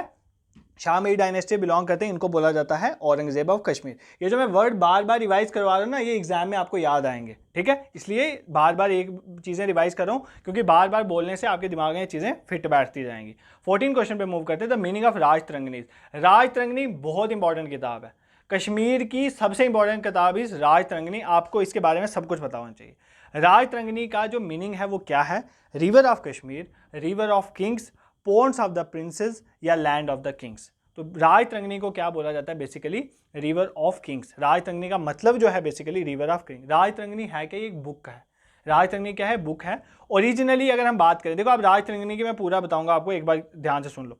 [SPEAKER 1] शाहमही डायनेस्टी बिलोंग करते हैं, इनको बोला जाता है औरंगजेब ऑफ कश्मीर। ये जो मैं वर्ड बार बार रिवाइज करवा रहा हूँ ना, ये एग्जाम में आपको याद आएंगे, ठीक है, इसलिए बार बार एक चीज़ें रिवाइज कर रहा हूँ, क्योंकि बार बार बोलने से आपके दिमाग में ये चीज़ें फिट बैठती जाएंगी। 14 क्वेश्चन पे मूव करते हैं। The meaning of Rajatarangini. Rajatarangini बहुत इंपॉर्टेंट किताब है, कश्मीर की सबसे इंपॉर्टेंट किताब इस राजतरंगिणी। आपको इसके बारे में सब कुछ पता होना चाहिए। राजतरंगिणी का जो मीनिंग है वो क्या है? River of Kashmir, river of Kings, ports of the princess या लैंड ऑफ द किंग्स। तो राजतरंगिणी को क्या बोला जाता है? Basically river of Kings. Rajatarangini का मतलब जो है basically river of Kings. Rajatarangini है क्या? एक बुक है। राजतरंगिणी क्या है? बुक है। ओरिजिनली अगर हम बात करें, देखो आप राजतरंगिणी की मैं पूरा बताऊंगा आपको, एक बार ध्यान से सुन लो।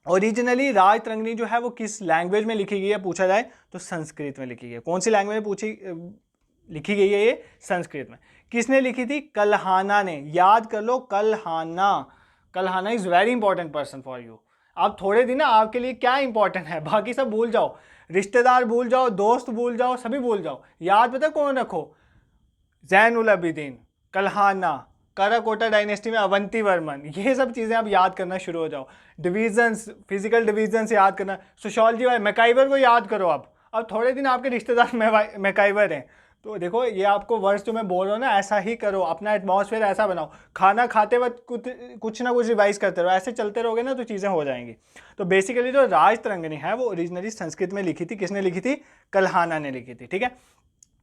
[SPEAKER 1] ओरिजिनली राजतरंगिणी जो है वो किस लैंग्वेज में लिखी गई है पूछा जाए तो संस्कृत में लिखी गई है। कौन सी लैंग्वेज में लिखी गई है? ये संस्कृत में। किसने लिखी थी? कल्हाना ने। याद कर लो, Kalhana. Kalhana is very important person for you. आप थोड़े दिन ना आपके लिए क्या इंपॉर्टेंट है, बाकी सब भूल जाओ, रिश्तेदार भूल जाओ, दोस्त भूल जाओ, सभी भूल जाओ। याद पता कौन रखो? जैन उल अबिदीन, कल्हाना, काराकोटा डायनेस्टी में अवंती वर्मन। ये सब चीज़ें आप याद करना शुरू हो जाओ। डिवीजन्स, फिजिकल डिवीजन्स याद करना। सोशियोलॉजी वाले मैकाइवर को याद करो। अब थोड़े दिन आपके रिश्तेदार मैकाइवर हैं, तो देखो ये आपको वर्ड्स जो मैं बोल रहा हूँ ना, ऐसा ही करो, अपना एटमॉस्फेयर ऐसा बनाओ। खाना खाते वक्त कुछ ना कुछ रिवाइज करते रहो, ऐसे चलते रहोगे ना तो चीज़ें हो जाएंगी। तो बेसिकली जो राजतरंगिणी है वो ओरिजिनली संस्कृत में लिखी थी। किसने लिखी थी? कल्हाना ने लिखी थी, ठीक है।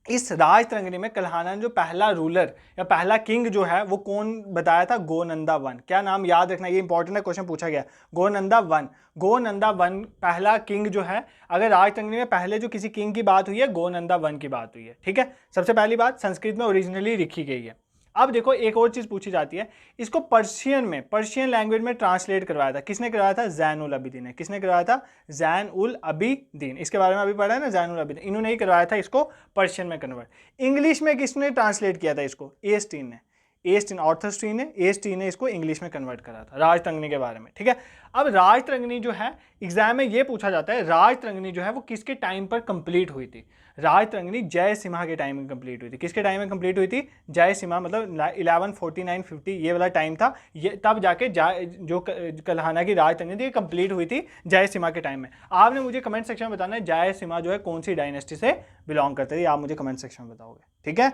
[SPEAKER 1] इस राजतरंगिणी में कल्हाना ने जो पहला रूलर या पहला किंग जो है वो कौन बताया था? गोनंदा वन। क्या नाम? याद रखना, ये इंपॉर्टेंट है, क्वेश्चन पूछा गया। गोनंदा वन। गोनंदा वन पहला किंग जो है। अगर राजतरंगिणी में पहले जो किसी किंग की बात हुई है, गोनंदा वन की बात हुई है, ठीक है। सबसे पहली बात संस्कृत में ओरिजिनली लिखी गई है। अब देखो एक और चीज पूछी जाती है, इसको पर्शियन लैंग्वेज में ट्रांसलेट करवाया था। किसने करवाया था? जैन उल अबिदीन ने। किसने करवाया था? जैन उल अबिदीन। इसके बारे में अभी पढ़ा है ना, जैन उल अबिदीन। इन्होंने ही करवाया था इसको पर्शियन में कन्वर्ट। इंग्लिश में किसने ट्रांसलेट किया था इसको? एस्टीन ने। ऑर्थरस्टीन ने, एस्टीन ने इसको इंग्लिश में कन्वर्ट करा था राजतरंगिणी के बारे में, ठीक है। अब राजतरंगिणी जो है एग्जाम में ये पूछा जाता है, राजतरंगिणी जो है वो किसके टाइम पर कंप्लीट हुई थी? राजतरंगिणी जयसिम्हा के टाइम में कंप्लीट हुई थी। किसके टाइम में कंप्लीट हुई थी? जयसिम्हा, मतलब 1149-50 ये वाला टाइम था। ये तब जाके जो कल्हाना की राजतरंगिणी थी कंप्लीट हुई थी जयसिम्हा के टाइम में। आपने मुझे कमेंट सेक्शन में बताना है जयसिम्हा जो है कौन सी डायनेस्टी से बिलोंग करते थे, आप मुझे कमेंट सेक्शन में बताओगे, ठीक है।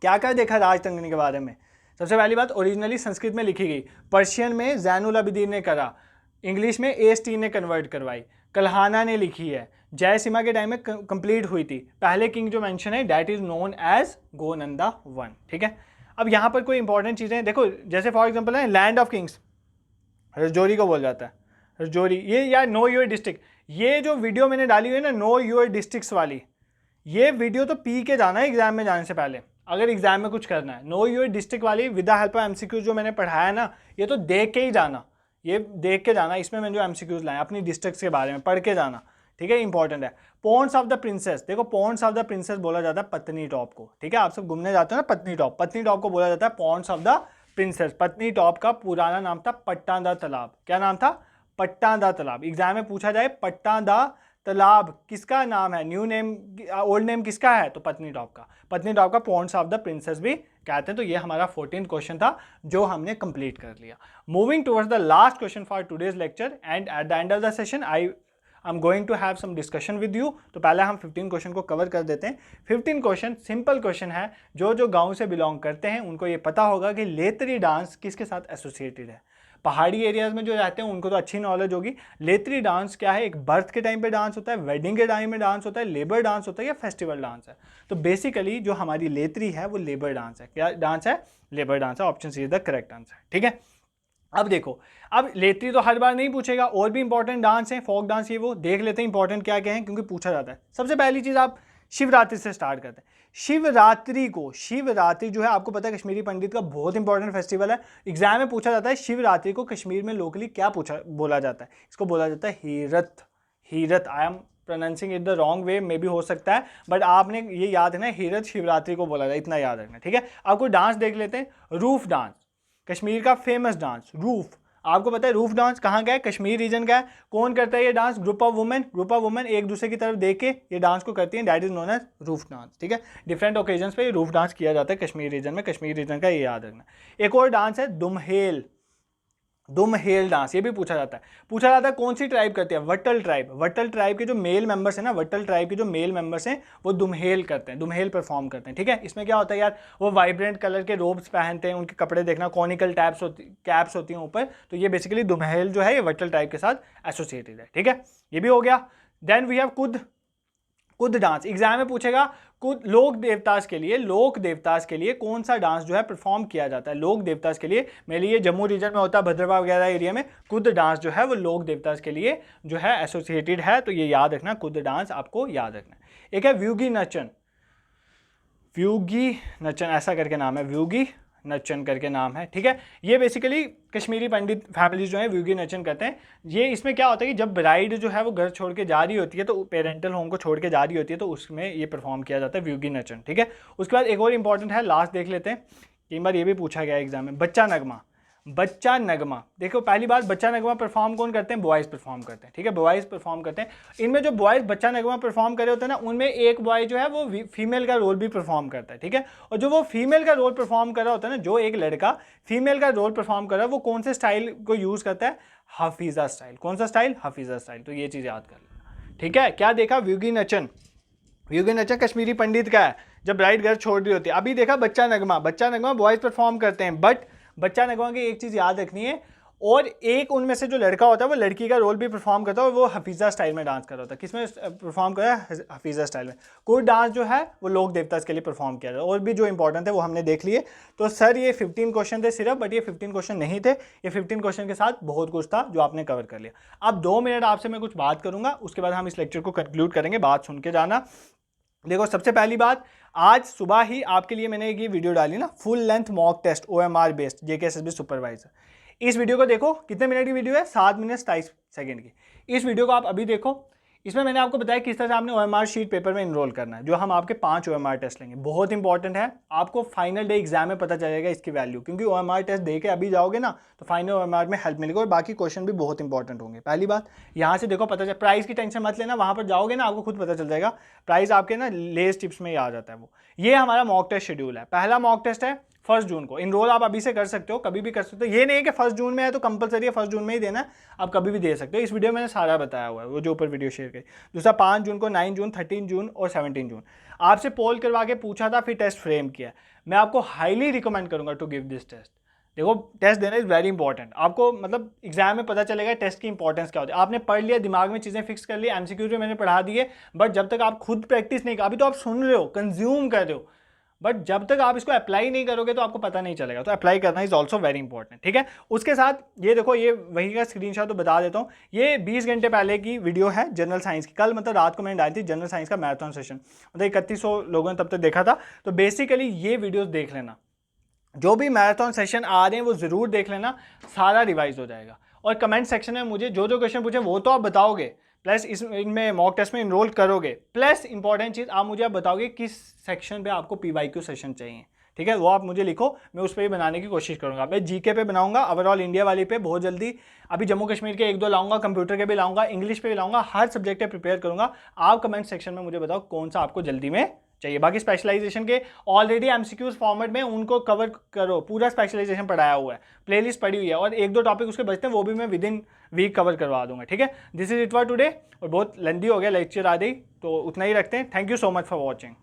[SPEAKER 1] क्या क्या देखा राजतरंगिणी के बारे में? सबसे पहली बात, ओरिजिनली संस्कृत में लिखी गई, पर्शियन में जैन उल अबिदीन ने करा, इंग्लिश में एस्टीन ने कन्वर्ट करवाई, कल्हाना ने लिखी है, जयसिम्हा के टाइम में कंप्लीट हुई थी। पहले किंग जो मेंशन है that is known as Gonanda one, ठीक है। अब यहाँ पर कोई इंपॉर्टेंट चीज़ें देखो, जैसे फॉर एग्जांपल है लैंड ऑफ किंग्स, रजौरी को बोल जाता है, रजौरी। ये यार नो योर डिस्ट्रिक्ट, ये जो वीडियो मैंने डाली हुई है ना नो योर डिस्ट्रिक्ट्स वाली, ये वीडियो तो पी के जाना है एग्जाम में जाने से पहले, अगर एग्जाम में कुछ करना है। नो योर डिस्ट्रिक्ट वाली with the help of MCQs जो मैंने पढ़ाया ना, ये तो देख के ही जाना, ये देख के जाना। इसमें मैंने जो एमसीक्यूज लाए अपनी डिस्ट्रिक्ट्स के बारे में पढ़ के जाना, ठीक है, इंपॉर्टेंट है। पॉन्ड्स ऑफ द प्रिंसेस, देखो पॉन्ड्स ऑफ द प्रिंसेस बोला जाता है पत्नी टॉप को, ठीक है। आप सब घूमने जाते हो ना, पत्नी टॉप को बोला जाता है पॉन्ड्स ऑफ द प्रिंसेस। पत्नी टॉप का पुराना नाम था पट्टान दा तालाब। क्या नाम था? पट्टान दा तालाब। एग्जाम में पूछा जाए पट्टान दा तालाब किसका नाम है, न्यू नेम, ओल्ड नेम किसका है, तो पत्नी टॉप का। पत्नी टॉप का पॉन्ड्स ऑफ द प्रिंसेस भी कहते हैं। तो ये हमारा 14th क्वेश्चन था जो हमने कंप्लीट कर लिया। Moving towards the last question for today's lecture and at the end of the session I am going to have some discussion with you. तो पहले हम 15 क्वेश्चन को कवर कर देते हैं। 15 क्वेश्चन सिंपल क्वेश्चन है, जो गांव से बिलोंग करते हैं उनको ये पता होगा कि लेतरी डांस किसके साथ एसोसिएटेड है। पहाड़ी एरियाज में जो रहते हैं उनको तो अच्छी नॉलेज होगी। लेत्री डांस क्या है, एक बर्थ के टाइम पे डांस होता है, वेडिंग के टाइम में डांस होता है, लेबर डांस होता है या फेस्टिवल डांस है। तो बेसिकली जो हमारी लेत्री है वो लेबर डांस है। क्या डांस है? लेबर डांस है। Option C is the correct answer. ठीक है, अब देखो, अब लेत्री तो हर बार नहीं पूछेगा, और भी इंपॉर्टेंट डांस है, फोक डांस, ये वो देख लेते हैं इंपॉर्टेंट क्या क्या है, क्योंकि पूछा जाता है। सबसे पहली चीज आप शिवरात्रि से स्टार्ट करते हैं। शिवरात्रि जो है आपको पता है कश्मीरी पंडित का बहुत इंपॉर्टेंट फेस्टिवल है। एग्जाम में पूछा जाता है शिवरात्रि को कश्मीर में लोकली क्या बोला जाता है। इसको बोला जाता है हीरत। I am pronouncing it the wrong way, मे भी हो सकता है, बट आपने ये याद है ना, हीरत शिवरात्रि को बोला जाता है, इतना याद रखना। ठीक है, अब कोई डांस देख लेते हैं। रूफ डांस, कश्मीर का फेमस डांस रूफ। आपको पता है रूफ डांस कहाँ का है? कश्मीर रीजन का है। कौन करता है ये डांस? ग्रुप ऑफ वुमेन एक दूसरे की तरफ देख के ये डांस को करती हैं, that is known as Rouf dance. ठीक है, डिफरेंट ओकेजन्स पे रूफ डांस किया जाता है कश्मीर रीजन में, कश्मीर रीजन का ये याद रखना। एक और डांस है दुमहेल डांस, ये भी पूछा जाता है कौन सी ट्राइब करती है? वट्टल ट्राइब के जो मेल मेंबर्स हैं ना, वट्टल ट्राइब के जो मेल मेंबर्स हैं वो दुमहेल करते हैं, दुमहेल परफॉर्म करते हैं। ठीक है, इसमें क्या होता है यार, वो वाइब्रेंट कलर के रोब्स पहनते हैं, उनके कपड़े देखना कॉनिकल कैप्स होती हैं ऊपर, तो ये बेसिकली दुमहेल जो है ये वट्टल ट्राइब के साथ एसोसिएटेड है। ठीक है, ये भी हो गया। देन वी हैव कुद डांस, एग्जाम में पूछेगा लोक देवतास के लिए कौन सा डांस जो है परफॉर्म किया जाता है। लोक देवतास के लिए मेरे लिए जम्मू रीजन में होता है, भद्रवाह वगैरह एरिया में कुद डांस जो है वो लोक देवतास के लिए जो है एसोसिएटेड है, तो ये याद रखना, कुद डांस आपको याद रखना। एक है व्यूगी नचन ऐसा करके नाम है, व्यूगी नचन करके नाम है। ठीक है, ये बेसिकली कश्मीरी पंडित फैमिलीज जो है व्यूगी नचन करते हैं। ये इसमें क्या होता है कि जब ब्राइड जो है वो घर छोड़ के जा रही होती है, तो पेरेंटल होम को छोड़ के जा रही होती है, तो उसमें ये परफॉर्म किया जाता है व्यूगी नचन। ठीक है, उसके बाद एक और इंपॉर्टेंट है, लास्ट देख लेते हैं, कई बार ये भी पूछा गया एग्जाम में, बच्चा नगमा। देखो पहली बात, बच्चा नगमा परफॉर्म कौन करते हैं? बॉयज़ परफॉर्म करते हैं। ठीक है, बॉयज़ परफॉर्म करते हैं। इनमें जो बॉयज़ बच्चा नगमा परफॉर्म कर रहे होते हैं ना, उनमें एक बॉय जो है वो फीमेल का रोल भी परफॉर्म करता है। ठीक है, और जो वो फीमेल का रोल परफॉर्म कर रहा होता है ना, जो एक लड़का फीमेल का रोल परफॉर्म कर रहा है, वो कौन से स्टाइल को यूज़ करता है? हफीज़ा स्टाइल। कौन सा स्टाइल? हफीज़ा स्टाइल। तो ये चीज़ याद कर लेना। ठीक है, क्या देखा? व्यूगी नचन कश्मीरी पंडित का है, जब ब्राइड घर छोड़ रही होती है। अभी देखा बच्चा नगमा बॉयज़ परफॉर्म करते हैं, बट बच्चा नगमा की एक चीज़ याद रखनी है, और एक उनमें से जो लड़का होता है वो लड़की का रोल भी परफॉर्म करता है, और वो हफीज़ा स्टाइल में डांस कर रहा होता है। किसमें परफॉर्म कर रहा है? हफीज़ा स्टाइल में। कोई डांस जो है वो लोक देवता के लिए परफॉर्म किया जाता है। और भी जो इंपॉर्टेंट है वो हमने देख लिए। तो सर ये 15 क्वेश्चन थे सिर्फ, बट ये 15 क्वेश्चन नहीं थे, ये 15 क्वेश्चन के साथ बहुत कुछ था जो आपने कवर कर लिया। अब 2 मिनट आपसे मैं कुछ बात करूंगा, उसके बाद हम इस लेक्चर को कंक्लूड करेंगे। बात सुन के जाना। देखो सबसे पहली बात, आज सुबह ही आपके लिए मैंने ये वीडियो डाली ना, full length mock test OMR based JKSSB supervisor. इस वीडियो को देखो, कितने मिनट की वीडियो है? 7 मिनट 27 सेकंड की। इस वीडियो को आप अभी देखो। इसमें मैंने आपको बताया किस तरह से आपने OMR शीट पेपर में इनरोल करना है, जो हम आपके 5 OMR टेस्ट लेंगे। बहुत इंपॉर्टेंट है, आपको फाइनल डे एग्जाम में पता चलेगा इसकी वैल्यू, क्योंकि OMR टेस्ट दे के अभी जाओगे ना तो फाइनल OMR में हेल्प मिलेगी, और बाकी क्वेश्चन भी बहुत इंपॉर्टेंट होंगे। पहली बात यहाँ से देखो, पता चल, प्राइस की टेंशन मत लेना, वहाँ पर जाओगे ना आपको खुद पता चल जाएगा, प्राइस आपके ना लेस टिप्स में ही आ जाता है वो। ये हमारा मॉक टेस्ट शेड्यूल है। पहला मॉक टेस्ट है 1 जून को। इनरोल आप अभी से कर सकते हो, कभी भी कर सकते हो। ये नहीं है कि 1 जून में है तो कंपलसरी है 1 जून में ही देना है, आप कभी भी दे सकते हो। इस वीडियो में मैंने सारा बताया हुआ है, वो जो ऊपर वीडियो शेयर करी। दूसरा 5 जून को, 9 जून, 13 जून और 17 जून। आपसे पोल करवा के पूछा था, फिर टेस्ट फ्रेम किया। मैं आपको हाईली रिकमेंड करूंगा टू गिव दिस टेस्ट। देखो टेस्ट देना इज वेरी इंपॉर्टेंट। आपको मतलब एग्जाम में पता चलेगा टेस्ट की इंपॉर्टेंस क्या होती है। आपने पढ़ लिया, दिमाग में चीज़ें फिक्स कर ली, MCQ भी मैंने पढ़ा दिए, बट जब तक आप खुद प्रैक्टिस नहीं, अभी तो आप सुन रहे हो, कंज्यूम कर रहे हो, बट जब तक आप इसको अप्लाई नहीं करोगे तो आपको पता नहीं चलेगा। तो अप्लाई करना इज ऑल्सो वेरी इंपॉर्टेंट। ठीक है, उसके साथ ये देखो, ये वही का स्क्रीनशॉट तो बता देता हूँ। ये 20 घंटे पहले की वीडियो है जनरल साइंस की। कल मतलब रात को मैंने डाली थी जनरल साइंस का मैराथन सेशन, मतलब 3100 लोगों ने तब तक देखा था। तो बेसिकली ये वीडियोस देख लेना, जो भी मैराथन सेशन आ रहे हैं वो ज़रूर देख लेना, सारा रिवाइज हो जाएगा। और कमेंट सेक्शन में मुझे जो जो क्वेश्चन पूछे वो तो आप बताओगे, प्लस इनमें मॉक टेस्ट में इनरोल करोगे, प्लस इंपॉर्टेंट चीज़ आप मुझे बताओगे किस सेक्शन पे आपको PYQ सेशन चाहिए। ठीक है, वो आप मुझे लिखो, मैं उस पर ही बनाने की कोशिश करूंगा। मैं GK पे बनाऊंगा, ओवरऑल इंडिया वाली पे बहुत जल्दी। अभी जम्मू कश्मीर के 1-2 लाऊंगा, कंप्यूटर के भी लाऊंगा, इंग्लिश पे भी लाऊंगा, हर सब्जेक्ट पे प्रिपेयर करूंगा। आप कमेंट सेक्शन में मुझे बताओ कौन सा आपको जल्दी में चाहिए। बाकी स्पेशलाइजेशन के ऑलरेडी MCQs फॉर्मेट में उनको कवर करो, पूरा स्पेशलाइजेशन पढ़ाया हुआ है, प्लेलिस्ट पड़ी हुई है, और 1-2 टॉपिक उसके बचते हैं वो भी मैं विद इन वीक कवर करवा दूंगा। ठीक है, this is it for today. और बहुत लेंदी हो गया लेक्चर आ गई, तो उतना ही रखते हैं। Thank you so much for watching.